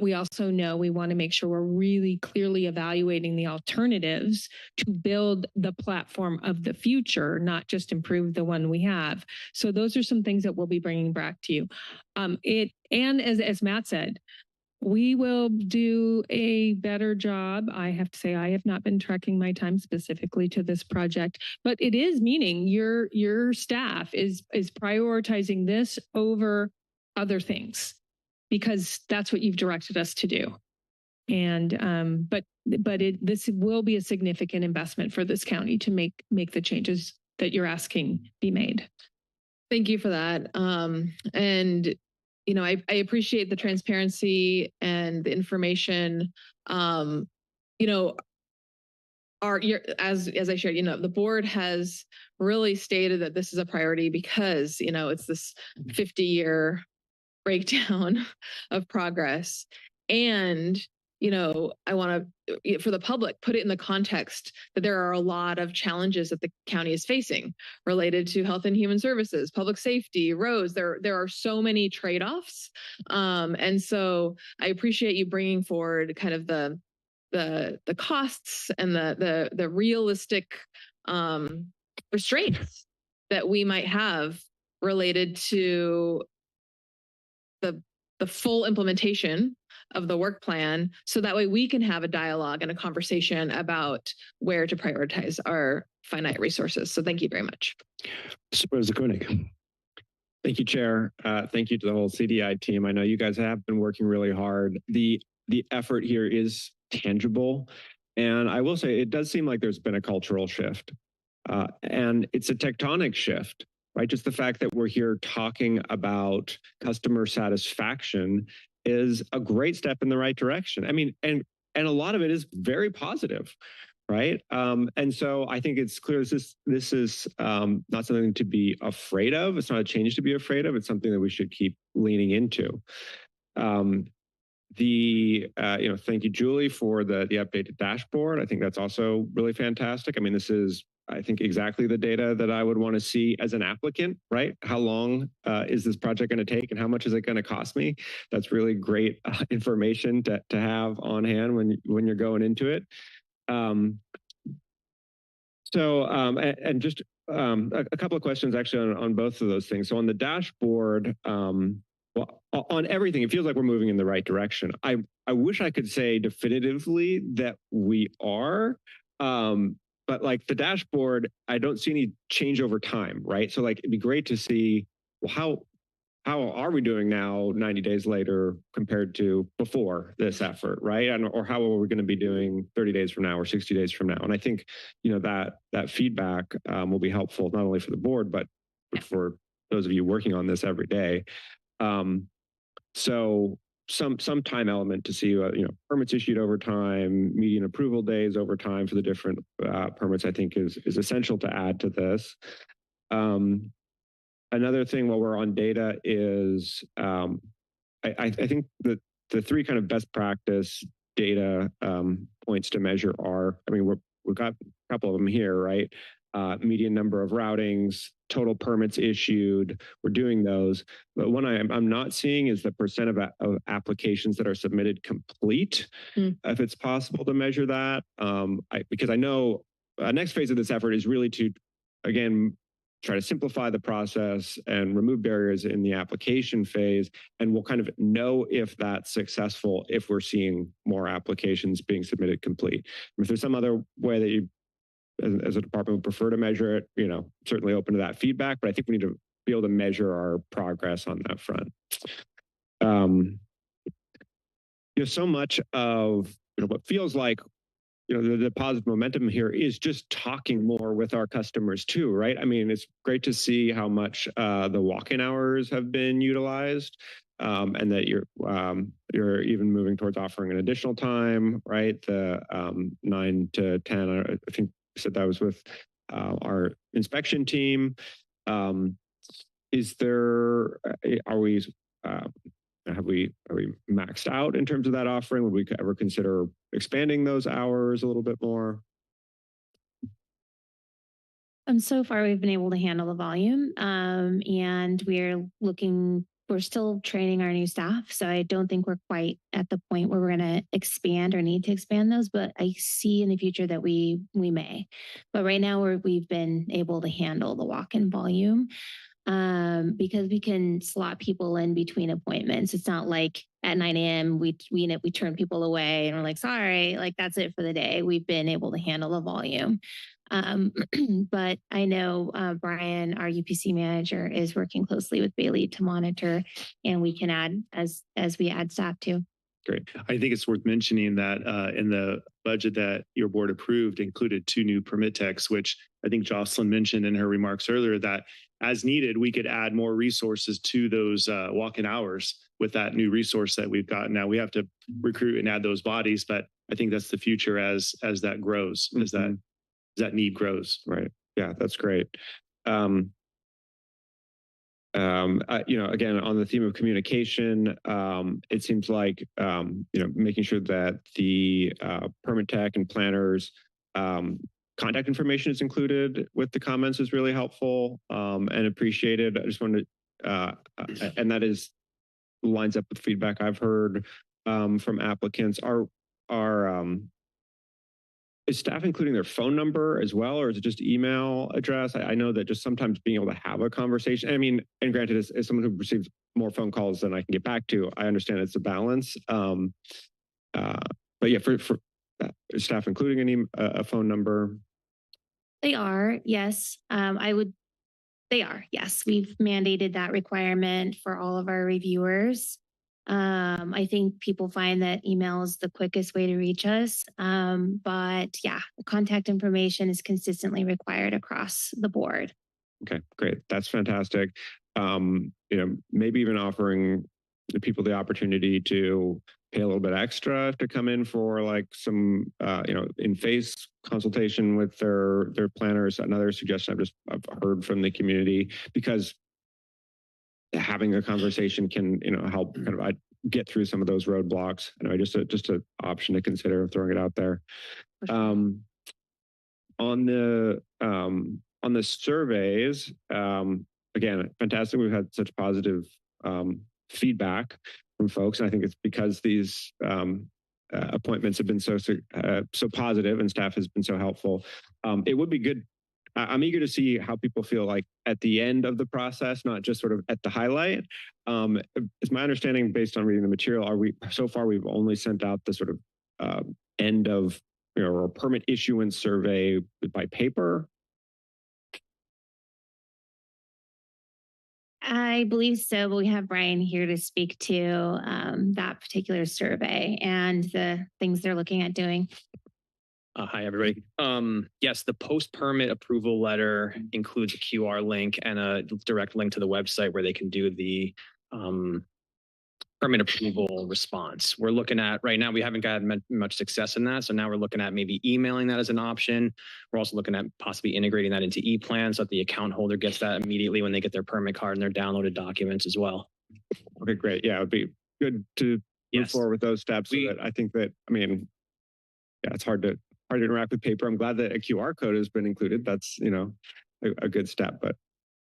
we also know we want to make sure we're really clearly evaluating the alternatives to build the platform of the future, not just improve the one we have. So those are some things that we'll be bringing back to you. And as Matt said, we will do a better job. I have to say, I have not been tracking my time specifically to this project, but it is meaning your staff is prioritizing this over other things because that's what you've directed us to do. And but this will be a significant investment for this county to make the changes that you're asking be made. Thank you for that. And I appreciate the transparency and the information. as I shared, the board has really stated that this is a priority because, it's this 50-year breakdown of progress. And, I want to, for the public, put it in the context that there are a lot of challenges that the county is facing related to health and human services, public safety, roads. There are so many trade-offs. And so I appreciate you bringing forward kind of the costs and the realistic restraints that we might have related to the full implementation of the work plan, so that way we can have a dialogue and a conversation about where to prioritize our finite resources. So thank you very much. Supervisor Koenig. Thank you, Chair. Thank you to the whole CDI team. I know you guys have been working really hard. The effort here is tangible. And I will say, it does seem like there's been a cultural shift. And it's a tectonic shift, right? Just the fact that we're here talking about customer satisfaction is a great step in the right direction. I mean, and a lot of it is very positive, right? And so I think it's clear this is not something to be afraid of. It's not a change to be afraid of. It's something that we should keep leaning into. Thank you, Julie, for the updated dashboard. I think that's also really fantastic. I mean, this is, I think, exactly the data that I would want to see as an applicant, right? How long is this project going to take and how much is it going to cost me? That's really great information to have on hand when you're going into it. And just a couple of questions actually on both of those things. So on the dashboard, well, on everything, it feels like we're moving in the right direction. I wish I could say definitively that we are, but like the dashboard, I don't see any change over time, right? So like, it'd be great to see, well, how are we doing now 90 days later compared to before this effort, right? Or how are we going to be doing 30 days from now or 60 days from now? And I think, that feedback will be helpful, not only for the board, but for those of you working on this every day. So some time element to see, permits issued over time, median approval days over time for the different permits, I think is essential to add to this. Another thing while we're on data is, I think that the three kind of best practice data points to measure are, I mean, we've got a couple of them here, right? Median number of routings, total permits issued, we're doing those. But one I'm not seeing is the percent of applications that are submitted complete, if it's possible to measure that. Because I know next phase of this effort is really to, again, try to simplify the process and remove barriers in the application phase. And we'll kind of know if that's successful if we're seeing more applications being submitted complete. If there's some other way that you, as a department, would prefer to measure it, certainly open to that feedback, but I think we need to be able to measure our progress on that front. So much of what feels like the positive momentum here is just talking more with our customers too, right? I mean, it's great to see how much the walk-in hours have been utilized, and that you're even moving towards offering an additional time, right? The 9 to 10, I think you said that was with our inspection team. Are we maxed out in terms of that offering? Would we ever consider expanding those hours a little bit more? So far we've been able to handle the volume, and we're still training our new staff. So I don't think we're quite at the point where we're going to expand or need to expand those, but I see in the future that we may. But right now we've been able to handle the walk-in volume. Because we can slot people in between appointments. It's not like at 9 a.m. we turn people away and we're like, sorry, like that's it for the day. We've been able to handle the volume. But I know Brian, our UPC manager, is working closely with Bailey to monitor, and we can add as we add staff too. Great. I think it's worth mentioning that in the budget that your board approved included 2 new permit techs, which I think Jocelyn mentioned in her remarks earlier, that as needed, we could add more resources to those walk-in hours with that new resource that we've got. Now we have to recruit and add those bodies, but I think that's the future as that grows, as that need grows. Right. Yeah, that's great. Again, on the theme of communication, it seems like, making sure that the permit tech and planners contact information is included with the comments is really helpful and appreciated. I just wanted to, and that lines up with feedback I've heard from applicants. Is staff including their phone number as well, or is it just email address? I know that just sometimes being able to have a conversation, I mean, and granted, as someone who receives more phone calls than I can get back to, I understand it's a balance. But yeah, for staff including a phone number? They are, yes. They are, yes. We've mandated that requirement for all of our reviewers. I think people find that email is the quickest way to reach us. But yeah, the contact information is consistently required across the board. Okay, great. That's fantastic. Maybe even offering the people the opportunity to pay a little bit extra to come in for like some, in-face consultation with their planners. Another suggestion I've heard from the community, because having a conversation can, help kind of get through some of those roadblocks. Anyway, just an option to consider, throwing it out there. Sure. On the surveys, again, fantastic. We've had such positive feedback from folks, and I think it's because these appointments have been so positive and staff has been so helpful. It would be good. I'm eager to see how people feel like at the end of the process, not just sort of at the highlight. Is my understanding, based on reading the material, we've only sent out the sort of end of or permit issuance survey by paper? I believe so, but we have Brian here to speak to that particular survey and the things they're looking at doing. Hi, everybody. Yes, the post-permit approval letter includes a QR link and a direct link to the website where they can do the permit approval response. We're looking at, right now, we haven't gotten much success in that. So now we're looking at maybe emailing that as an option. We're also looking at possibly integrating that into ePlan so that the account holder gets that immediately when they get their permit card and their downloaded documents as well. Okay, great. Yeah, it would be good to move forward with those steps. I think that, it's hard to interact with paper. I'm glad that a QR code has been included. That's, a good step, but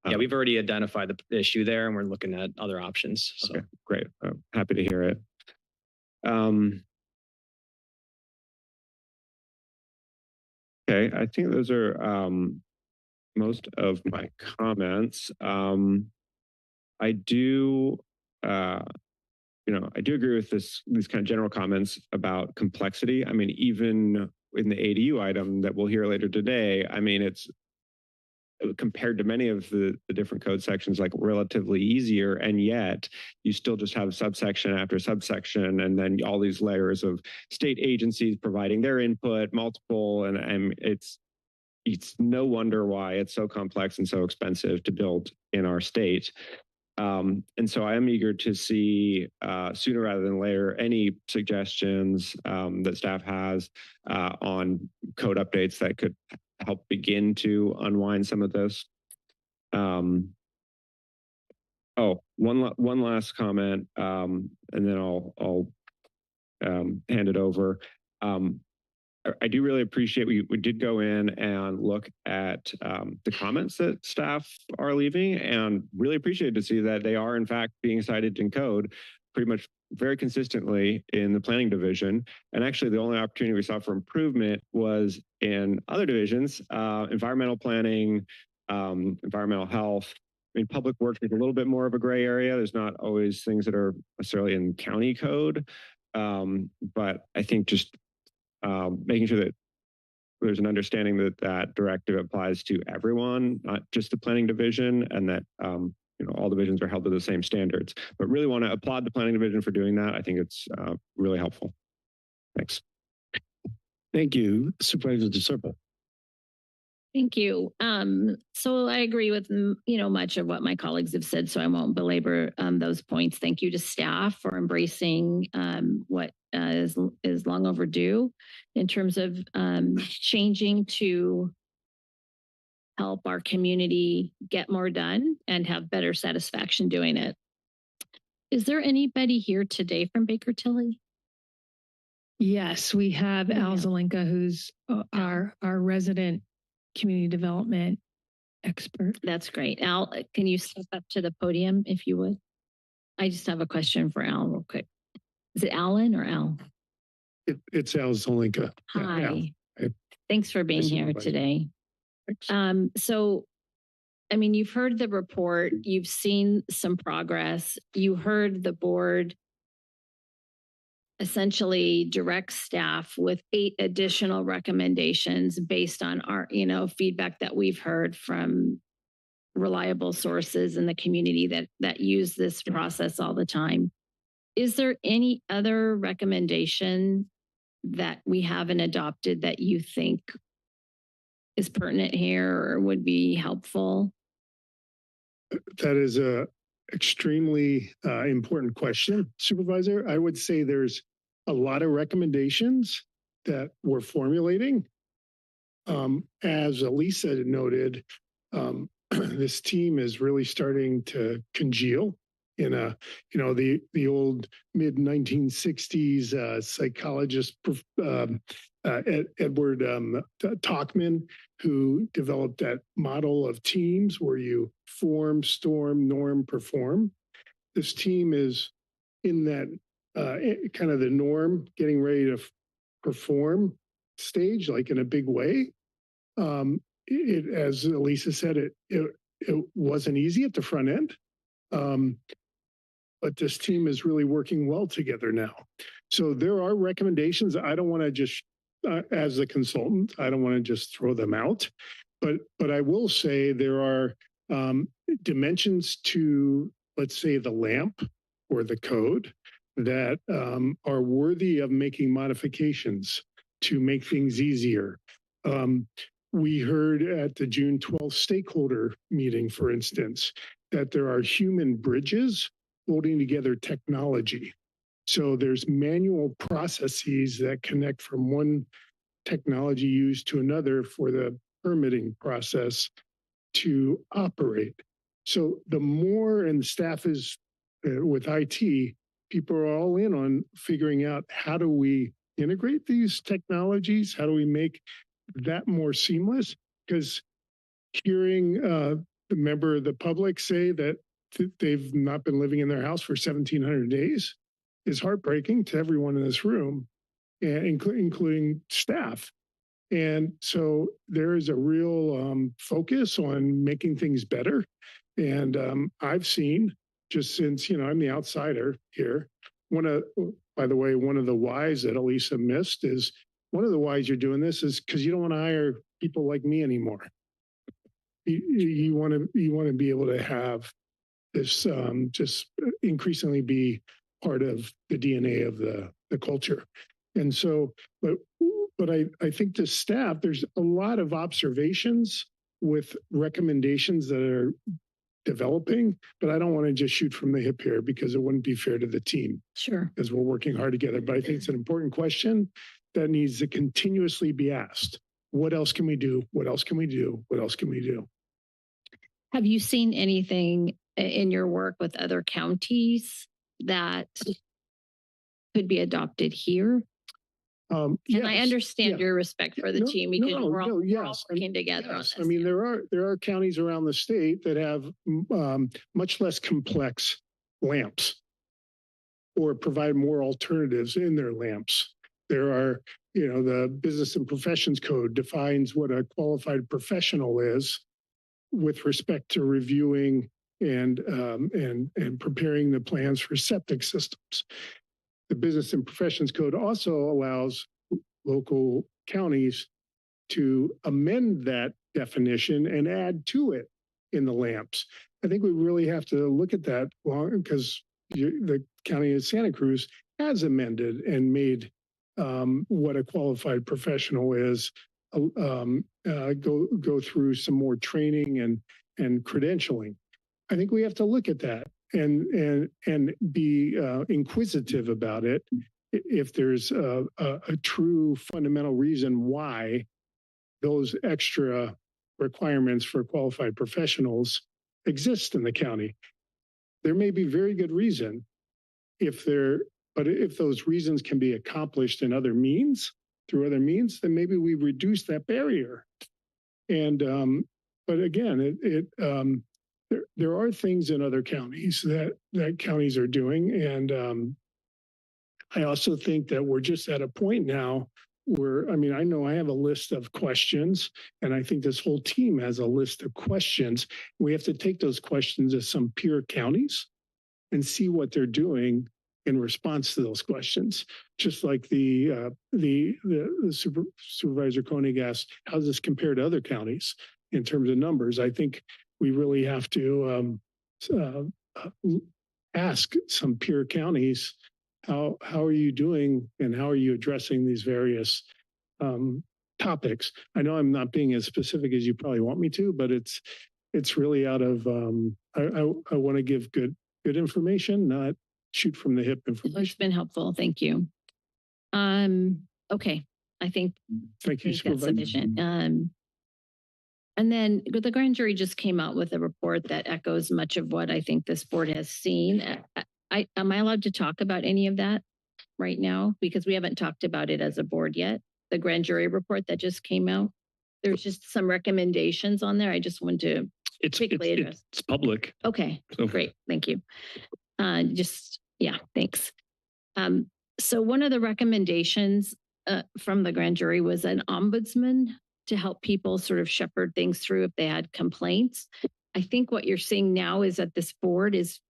yeah, we've already identified the issue there and we're looking at other options. So. Okay, great. I'm happy to hear it. Okay, I think those are most of my comments. I do agree with these kind of general comments about complexity. Even in the ADU item that we'll hear later today, it's compared to many of the different code sections, like relatively easier, and yet you still just have subsection after subsection, and then all these layers of state agencies providing their input, multiple, and it's no wonder why it's so complex and so expensive to build in our state. And so I am eager to see sooner rather than later any suggestions that staff has on code updates that could help begin to unwind some of this. One last comment, and then I'll hand it over. I do really appreciate we did go in and look at the comments that staff are leaving, and really appreciate to see that they are in fact being cited in code pretty much very consistently in the planning division. And actually the only opportunity we saw for improvement was in other divisions, environmental planning, environmental health. Public works is a little bit more of a gray area. There's not always things that are necessarily in county code. But I think just making sure that there's an understanding that that directive applies to everyone, not just the planning division, and that all divisions are held to the same standards. But really want to applaud the planning division for doing that. I think it's really helpful. Thanks. Thank you, Supervisor DeSerpo. Thank you. So I agree with much of what my colleagues have said, so I won't belabor those points. Thank you to staff for embracing what is long overdue in terms of changing to help our community get more done and have better satisfaction doing it. Is there anybody here today from Baker Tilly? Yes, we have Al Zelenka, who's our resident community development expert. That's great. Al, can you step up to the podium if you would? I just have a question for Al real quick. Is it Alan or Al? It's Al Zelenka. Hi. Yeah, Thanks for being here Supervisor. today. Thanks. So, I mean, you've heard the report, you've seen some progress, you heard the board essentially direct staff with 8 additional recommendations based on our, feedback that we've heard from reliable sources in the community that use this process all the time. Is there any other recommendation that we haven't adopted that you think is pertinent here or would be helpful? That is a extremely important question, Supervisor. I would say there's a lot of recommendations that we're formulating. As Elisa noted, this team is really starting to congeal in the old mid 1960s psychologist Edward Tachman, who developed that model of teams where you form, storm, norm, perform. This team is in that kind of the norm, getting ready to perform stage, like in a big way. As Elisa said, it wasn't easy at the front end. But this team is really working well together now. So there are recommendations. I don't want to just, as a consultant, I don't want to just throw them out. But I will say there are dimensions to, let's say, the LAMP or the code that are worthy of making modifications to make things easier. We heard at the June 12th stakeholder meeting, for instance, that there are human bridges holding together technology. So there's manual processes that connect from one technology used to another for the permitting process to operate. So the more, and the staff is with IT, people are all in on figuring out how do we integrate these technologies? How do we make that more seamless? Because hearing the member of the public say that they've not been living in their house for 1,700 days is heartbreaking to everyone in this room, and including staff. And so there is a real focus on making things better. And I've seen, just since, I'm the outsider here, by the way, one of the whys that Elisa missed is, one of the whys you're doing this is because you don't want to hire people like me anymore. You want to be able to have this just increasingly be part of the DNA of the culture. And so, but I think to staff, there's a lot of observations with recommendations that are developing, but I don't want to just shoot from the hip here because it wouldn't be fair to the team. Sure. Because we're working hard together. But I think it's an important question that needs to continuously be asked. What else can we do? What else can we do? What else can we do? Have you seen anything in your work with other counties that could be adopted here? Yes. And I understand your respect for the team because we're all working together on this. I mean, there are counties around the state that have much less complex lamps or provide more alternatives in their lamps. There are, the Business and Professions Code defines what a qualified professional is with respect to reviewing and preparing the plans for septic systems. The Business and Professions Code also allows local counties to amend that definition and add to it in the lamps. I think we really have to look at that because the county of Santa Cruz has amended and made what a qualified professional is, go through some more training and credentialing. I think we have to look at that and be inquisitive about it if there's a true fundamental reason why those extra requirements for qualified professionals exist in the county. There may be very good reason but if those reasons can be accomplished in other means, through other means, then maybe we reduce that barrier. And but again, there are things in other counties that counties are doing, and I also think that we're just at a point now where, I mean, I know I have a list of questions, and I think this whole team has a list of questions. We have to take those questions to some peer counties and see what they're doing in response to those questions. Just like the Supervisor Koenig asked, how does this compare to other counties in terms of numbers? I think we really have to ask some peer counties, how are you doing and how are you addressing these various topics? I know I'm not being as specific as you probably want me to, but it's really out of I want to give good information, not shoot from the hip information. It's been helpful. Thank you. Okay. I think Thank you, that's sufficient. And then the grand jury just came out with a report that echoes much of what I think this board has seen. Am I allowed to talk about any of that right now? Because we haven't talked about it as a board yet. The grand jury report that just came out. There's just some recommendations on there. I just want to quickly address. It's public. Okay, So. great. Thank you. Yeah, thanks. So one of the recommendations from the grand jury was an ombudsman to help people sort of shepherd things through if they had complaints. I think what you're seeing now is that this board is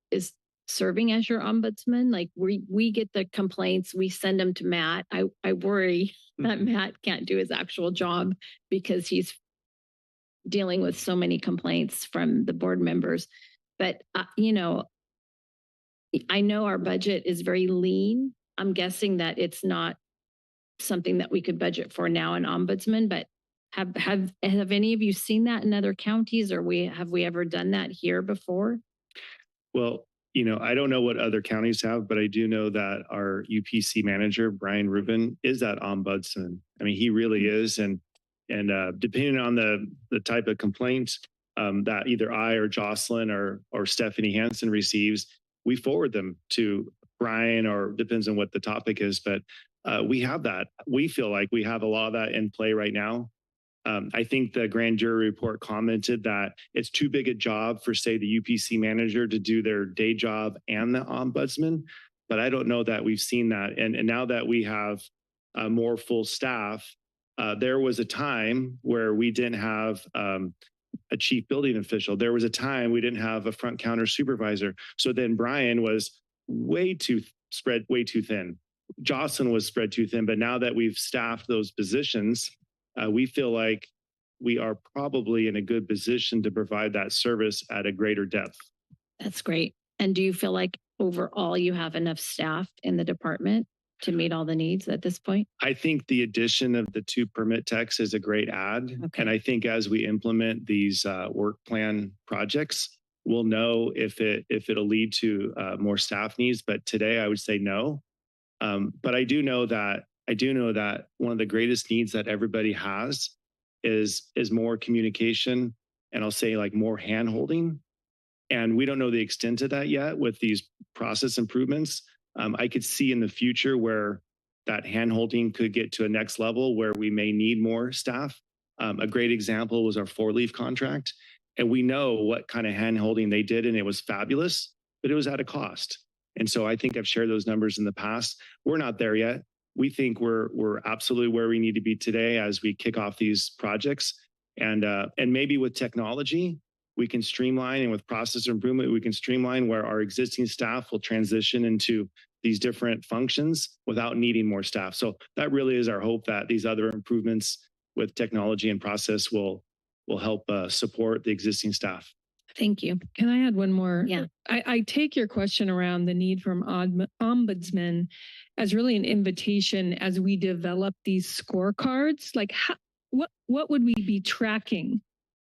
serving as your ombudsman. Like we get the complaints, we send them to Matt. I worry that Matt can't do his actual job because he's dealing with so many complaints from the board members. But I know our budget is very lean. I'm guessing that it's not something that we could budget for now, an ombudsman, but have any of you seen that in other counties, or have we ever done that here before? Well, I don't know what other counties have, but I do know that our UPC manager, Brian Rubin, is that ombudsman. I mean, he really is. And depending on the type of complaint that either I or Jocelyn or Stephanie Hansen receives, we forward them to Brian, or depends on what the topic is, but we have that. We feel like we have a lot of that in play right now. I think the grand jury report commented that it's too big a job for, say, the UPC manager to do their day job and the ombudsman, but I don't know that we've seen that. And now that we have more full staff, there was a time where we didn't have a chief building official. There was a time we didn't have a front counter supervisor. So then Brian was way too thin. Jocelyn was spread too thin. But now that we've staffed those positions, we feel like we are probably in a good position to provide that service at a greater depth. That's great. And do you feel like overall you have enough staff in the department to meet all the needs at this point? I think the addition of the 2 permit techs is a great add. Okay. And I think as we implement these work plan projects, we'll know if it'll lead to more staff needs. But today I would say no. But I do know that one of the greatest needs that everybody has is more communication, and I'll say like more hand holding. And we don't know the extent of that yet with these process improvements. I could see in the future where that hand holding could get to a next level where we may need more staff. A great example was our 4-leaf contract. And we know what kind of hand holding they did, and it was fabulous, but it was at a cost. And so I think I've shared those numbers in the past. We're not there yet. We think we're absolutely where we need to be today as we kick off these projects. And maybe with technology, we can streamline, and with process improvement, we can streamline where our existing staff will transition into these different functions without needing more staff. So that really is our hope, that these other improvements with technology and process will help support the existing staff. Thank you. Can I add one more? Yeah. I take your question around the need for ombudsman as really an invitation as we develop these scorecards. Like, what would we be tracking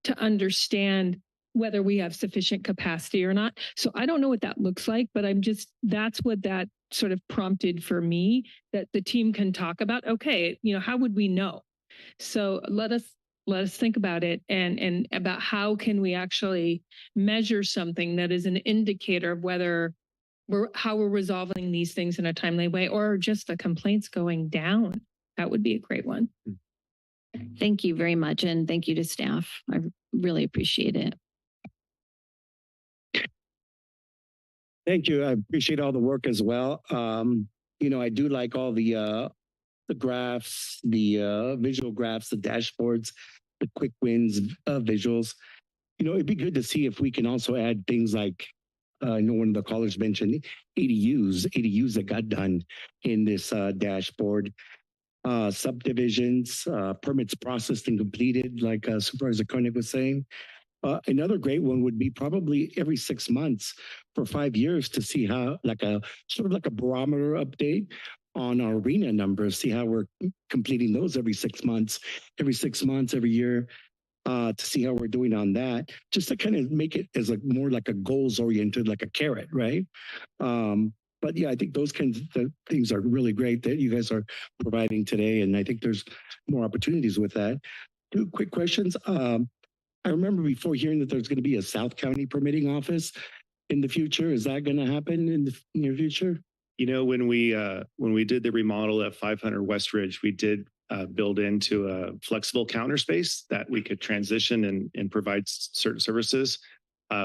to understand whether we have sufficient capacity or not? So I don't know what that looks like, but that's what that sort of prompted for me that the team can talk about, okay, how would we know? So let us think about it and about how can we actually measure something that is an indicator of whether how we're resolving these things in a timely way, or just the complaints going down. That would be a great one. Thank you very much. And thank you to staff. I really appreciate it. Thank you. I appreciate all the work as well. I do like all the graphs, the visual graphs, the dashboards, the quick wins visuals. It'd be good to see if we can also add things like, I know one of the callers mentioned ADUs that got done in this dashboard, subdivisions, permits processed and completed, like Supervisor Koenig was saying. Another great one would be probably every 6 months for 5 years to see how, sort of like a barometer update on our arena numbers, see how we're completing those every 6 months, every year, to see how we're doing on that, just to kind of make it as more like a goals oriented, like a carrot, right? But yeah, I think those kinds of things are really great that you guys are providing today. And I think there's more opportunities with that. 2 quick questions. I remember before hearing that there's going to be a South County permitting office in the future. Is that going to happen in the near future? When we did the remodel at 500 West Ridge, we did build into a flexible counter space that we could transition and provide certain services.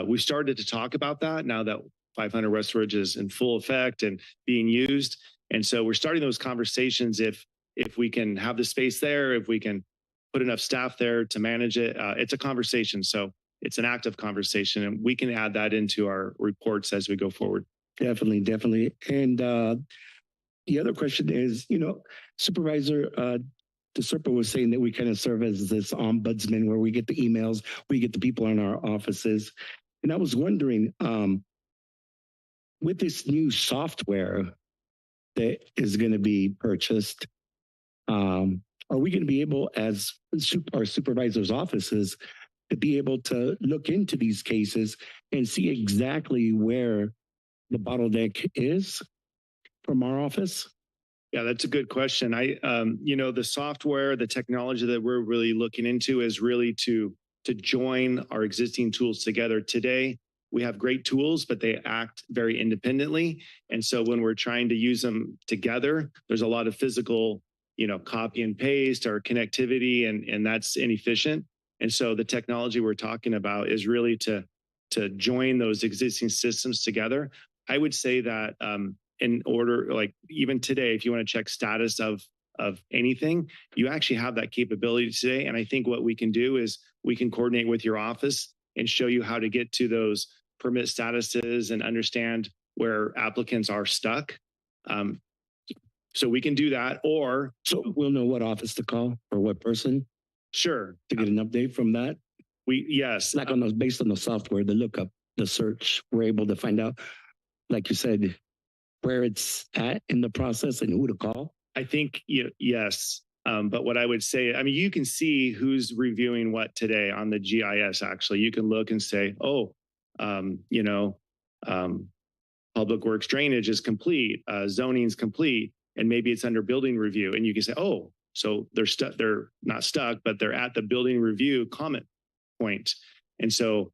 We started to talk about that now that 500 West Ridge is in full effect and being used. And so we're starting those conversations if we can have the space there, if we can put enough staff there to manage it. It's a conversation. So it's an active conversation, and we can add that into our reports as we go forward. Definitely. And the other question is, Supervisor DeSerpa was saying that we kind of serve as this ombudsman where we get the emails, we get the people in our offices. And I was wondering, with this new software that is going to be purchased, are we going to be able, as our supervisors' offices, to be able to look into these cases and see exactly where the bottleneck is from our office? Yeah, that's a good question. The software, the technology that we're really looking into is really to join our existing tools together. Today, we have great tools, but they act very independently. And so when we're trying to use them together, there's a lot of physical, copy and paste or connectivity, and that's inefficient. And so the technology we're talking about is really to join those existing systems together. I would say that in order, like even today, if you want to check status of anything, you actually have that capability today. And I think what we can do is we can coordinate with your office and show you how to get to those permit statuses and understand where applicants are stuck. So we can do that, or so we'll know what office to call or what person. Sure, to get an update from that. Yes, like on those based on the software, the lookup, the search, we're able to find out, like you said, where it's at in the process and who to call. I think yes. But what I would say, you can see who's reviewing what today on the GIS. Actually, you can look and say, public works drainage is complete, zoning is complete, and maybe it's under building review. And you can say, oh, so they're not stuck, but they're at the building review comment point. And so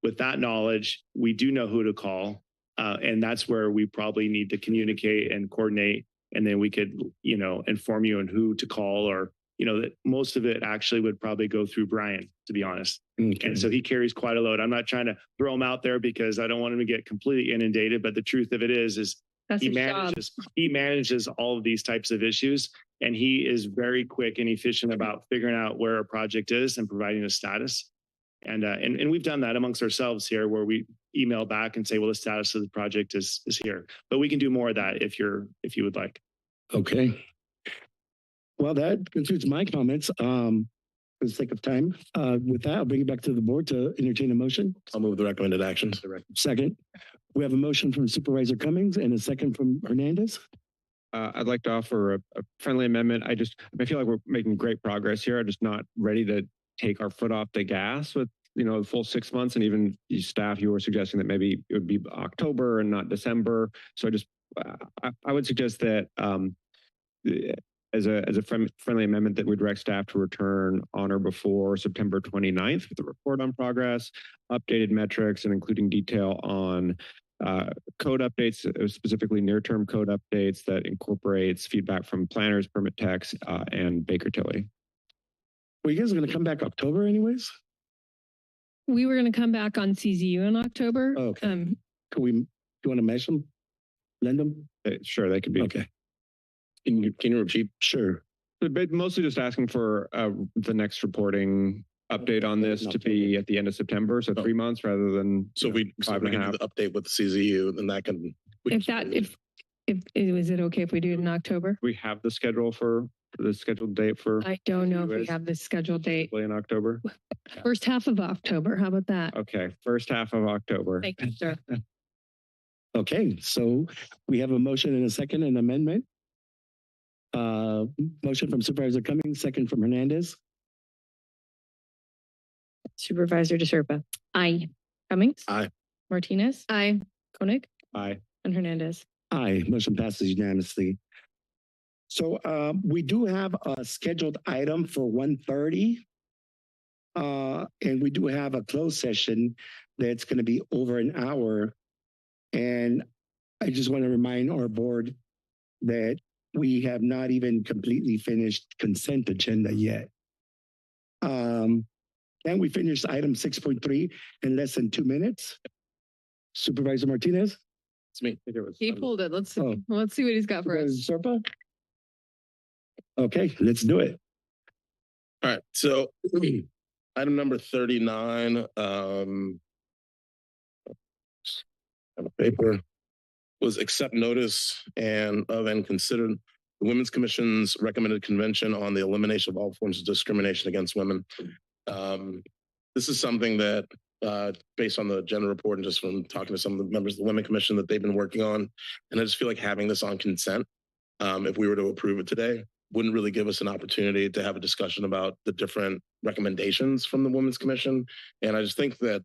with that knowledge, we do know who to call. And that's where we probably need to communicate and coordinate. And then we could, inform you on who to call, or, that most of it actually would probably go through Brian, to be honest. Okay. And so he carries quite a load. I'm not trying to throw him out there because I don't want him to get completely inundated. But the truth of it is he manages all of these types of issues, and he is very quick and efficient about figuring out where a project is and providing a status. And we've done that amongst ourselves here, where we email back and say, well, the status of the project is here. But we can do more of that if you would like. Okay. Well, that concludes my comments. For the sake of time, with that, I'll bring it back to the board to entertain a motion. I'll move the recommended actions. Second. We have a motion from Supervisor Cummings and a second from Hernandez. I'd like to offer a friendly amendment. I feel like we're making great progress here. I'm just not ready to take our foot off the gas with, the full 6 months. And even staff, you were suggesting that maybe it would be October and not December. So I just I would suggest that as a friendly amendment that would direct staff to return on or before September 29th with a report on progress, updated metrics, and including detail on code updates, specifically near-term code updates that incorporates feedback from planners, permit techs, and Baker Tilly. Well, you guys are going to come back October anyways? We were going to come back on CZU in October. Okay. Do you want to mesh them? Blend them? Sure, they could be. Okay. Can you repeat? Sure. But mostly just asking for the next reporting update on this to be at the end of September, so 3 months rather than so we can do the update with the CZU, then that can. If is it okay if we do it in October? We have the schedule for the scheduled date for. I don't know if we have the scheduled date. In October. First half of October. How about that? Okay, first half of October. Thank you, sir. Okay, so we have a motion and a second, an amendment. Motion from Supervisor Cummings, second from Hernandez. Supervisor DeSerpa. Aye. Cummings. Aye. Martinez. Aye. Koenig. Aye. And Hernandez. Aye, motion passes unanimously. So we do have a scheduled item for 1:30. And we do have a closed session that's going to be over an hour. And I just want to remind our board that we have not even completely finished consent agenda yet. Can we finish item 6.3 in less than 2 minutes? Supervisor Martinez? It's me. He pulled it. Let's see what he's got for us. Supervisor Serpa? Okay, let's do it. All right. So item number 39, have a paper, was accept notice and consider the Women's Commission's recommended convention on the elimination of all forms of discrimination against women. This is something that, based on the agenda report and just from talking to some of the members of the Women Commission that they've been working on, and I just feel like having this on consent, if we were to approve it today, wouldn't really give us an opportunity to have a discussion about the different recommendations from the Women's Commission. And I just think that,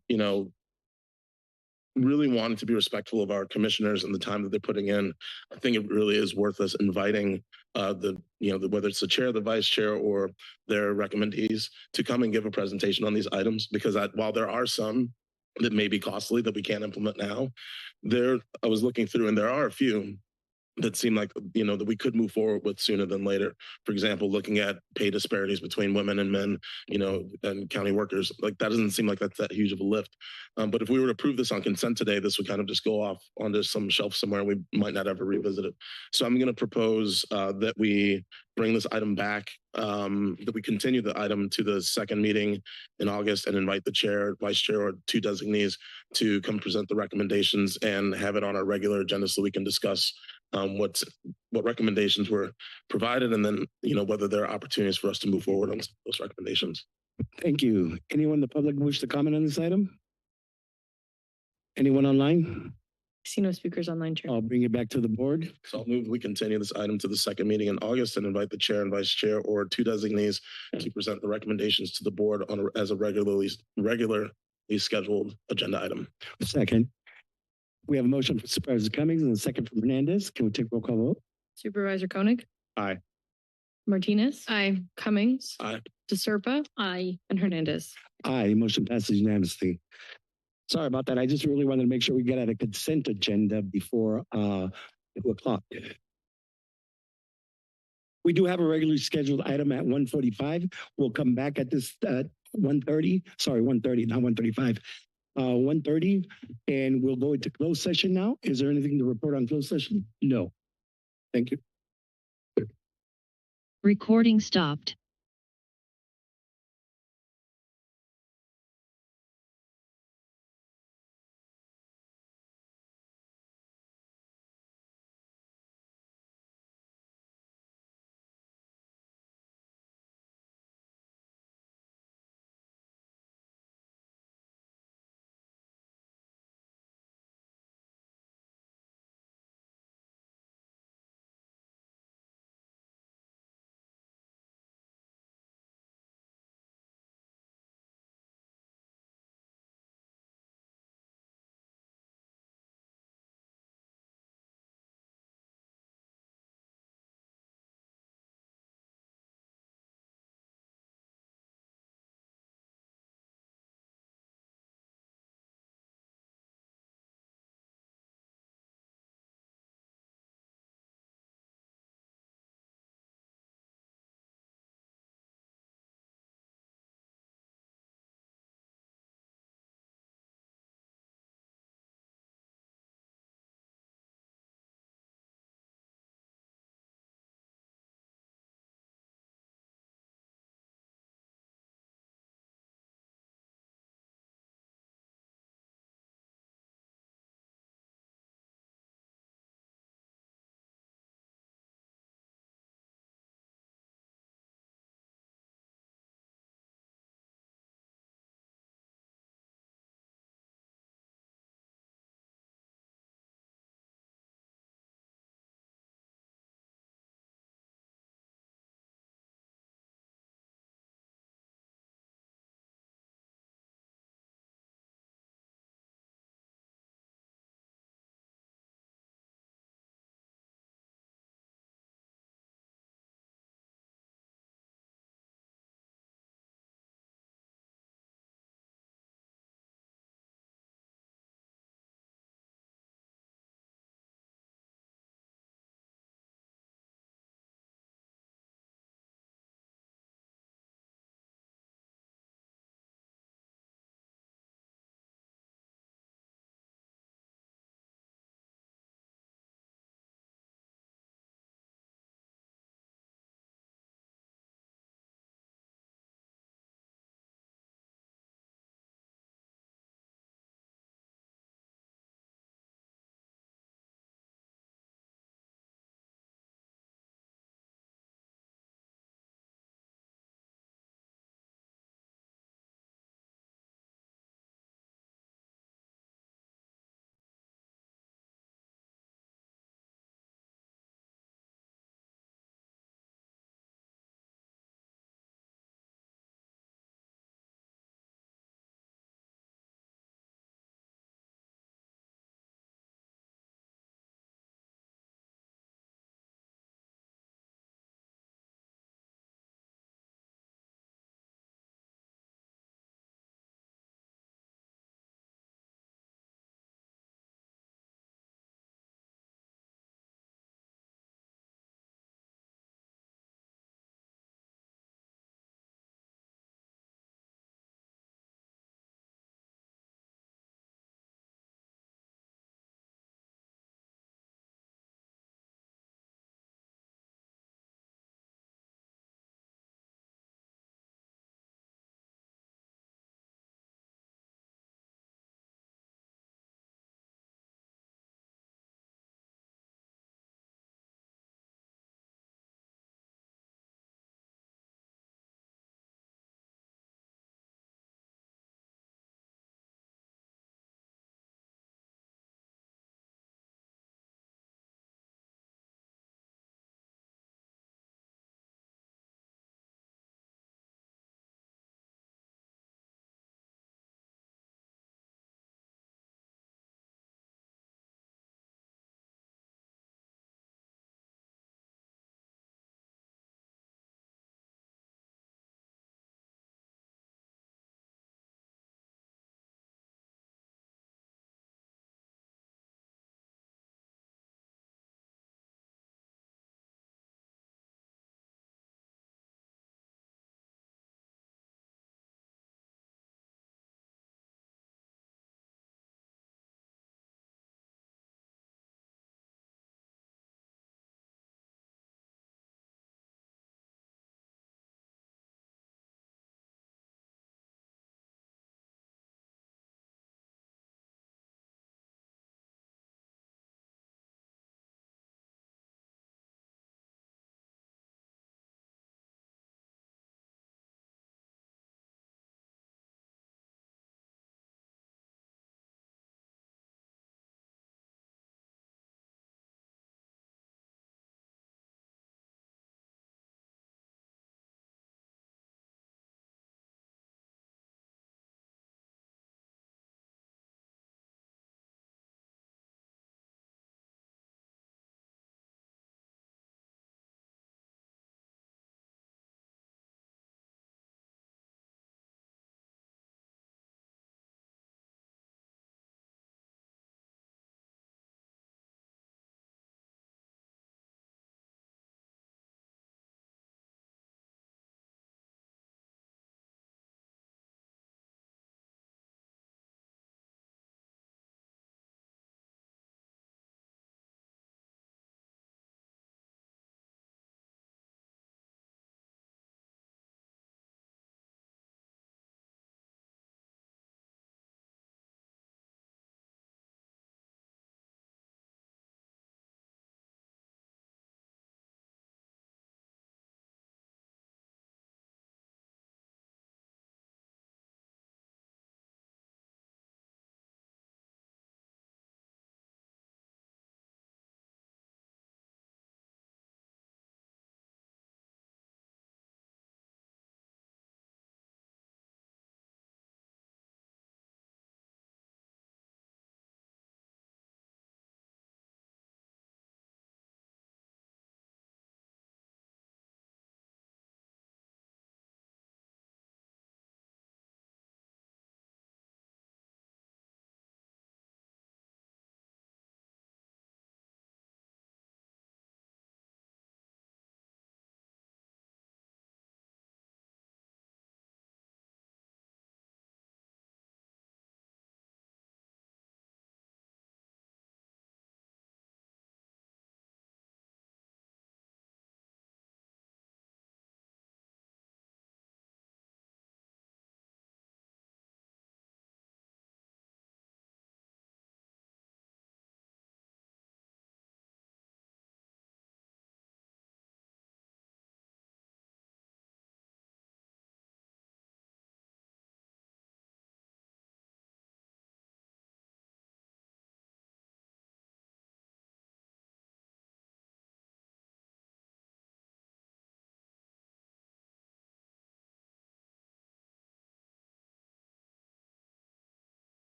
really wanted to be respectful of our commissioners and the time that they're putting in. I think it really is worth us inviting whether it's the chair, the vice chair, or their recommendees to come and give a presentation on these items, because while there are some that may be costly that we can't implement now, I was looking through and there are a few that seem like, that we could move forward with sooner than later. For example, looking at pay disparities between women and men, and county workers, like that doesn't seem like that's that huge of a lift. But if we were to approve this on consent today, this would kind of just go off onto some shelf somewhere and we might not ever revisit it. So I'm going to propose that we bring this item back, that we continue the item to the second meeting in August and invite the chair, vice chair, or 2 designees to come present the recommendations and have it on our regular agenda so we can discuss what recommendations were provided, and then whether there are opportunities for us to move forward on those recommendations. Thank you. Anyone in the public wish to comment on this item? Anyone online? I see no speakers online, Chair. I'll bring it back to the board. So I'll move we continue this item to the second meeting in August and invite the chair and vice chair or 2 designees to present the recommendations to the board as a regularly scheduled agenda item. Second. We have a motion for Supervisor Cummings and a second from Hernandez. Can we take roll call vote? Supervisor Koenig. Aye. Martinez. Aye. Cummings. Aye. DeSerpa. Aye. And Hernandez. Aye. Motion passes unanimously. Sorry about that. I just really wanted to make sure we get at a consent agenda before 2 o'clock. We do have a regularly scheduled item at 1:45. We'll come back at this 1:30. Sorry, 1:30, not 1:35. 1:30, and we'll go into closed session now. Is there anything to report on closed session? No. Thank you. Recording stopped.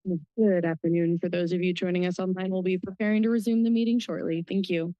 Good afternoon. For those of you joining us online, we'll be preparing to resume the meeting shortly. Thank you.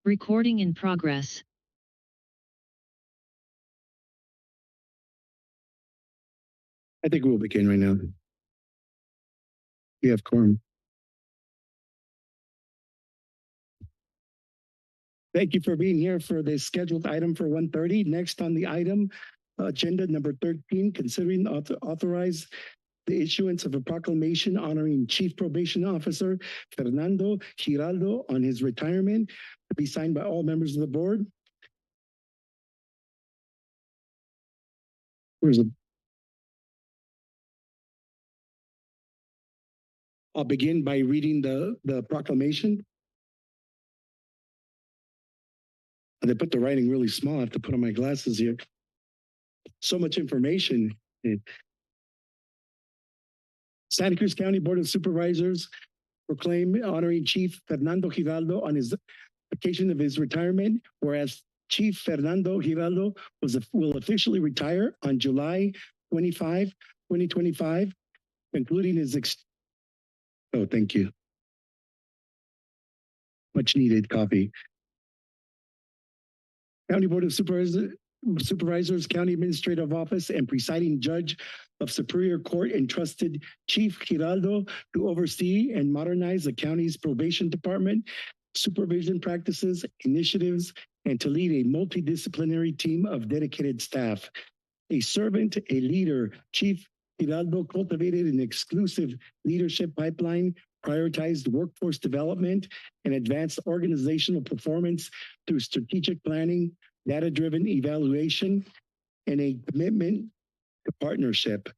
Recording in progress. I think we'll begin right now. We have quorum. Thank you for being here for the scheduled item for 1:30. Next on the item, agenda number 13, considering authorize the issuance of a proclamation honoring Chief Probation Officer Fernando Giraldo on his retirement, to be signed by all members of the board. Where's the? I'll begin by reading the proclamation. They put the writing really small. I have to put on my glasses here. So much information. Santa Cruz County Board of Supervisors proclaim honoring Chief Fernando Giraldo on his occasion of his retirement, whereas Chief Fernando Giraldo will officially retire on July 25, 2025, concluding his oh, thank you. Much needed coffee. County Board of Supervisors, County Administrative Office, and presiding judge of Superior Court entrusted Chief Giraldo to oversee and modernize the county's probation department, supervision practices, initiatives, and to lead a multidisciplinary team of dedicated staff. A servant, a leader, Chief Giraldo cultivated an exclusive leadership pipeline, prioritized workforce development, and advanced organizational performance through strategic planning, data-driven evaluation, and a commitment to partnership.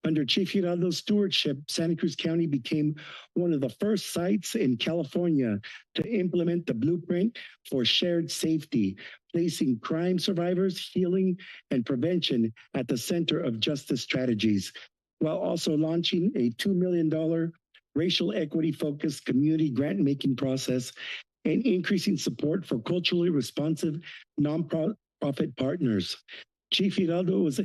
Under Chief Giraldo's stewardship, Santa Cruz County became one of the first sites in California to implement the blueprint for shared safety, placing crime survivors, healing, and prevention at the center of justice strategies, while also launching a $2 million racial equity-focused community grant-making process and increasing support for culturally responsive nonprofit partners. Chief Giraldo was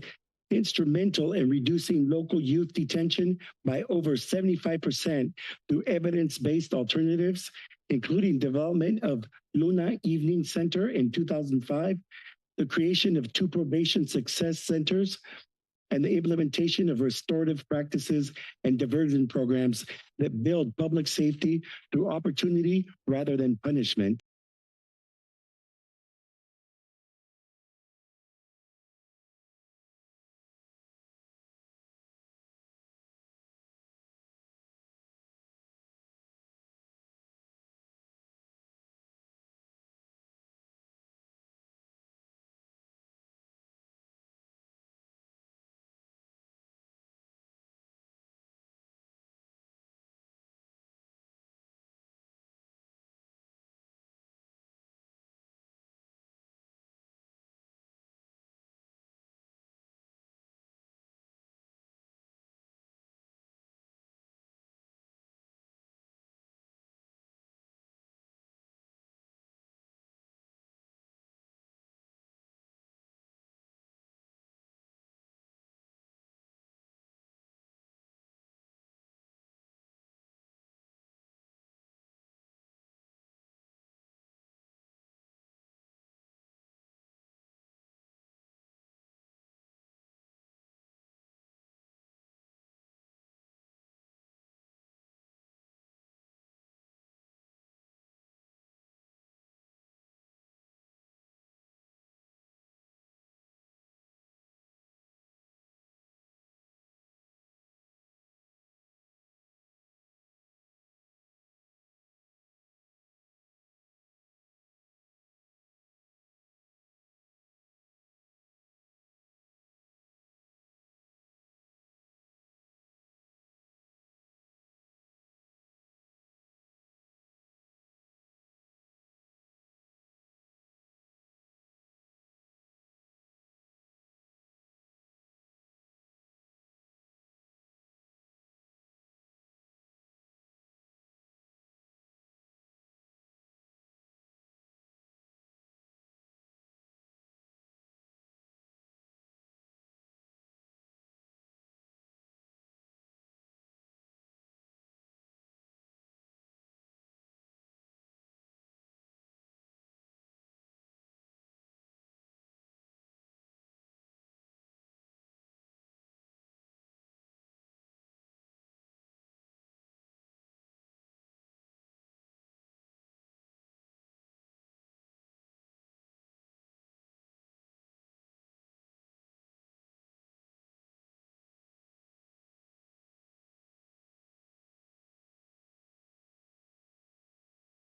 instrumental in reducing local youth detention by over 75% through evidence-based alternatives, including development of Luna Evening Center in 2005, the creation of 2 probation success centers, and the implementation of restorative practices and diversion programs that build public safety through opportunity rather than punishment.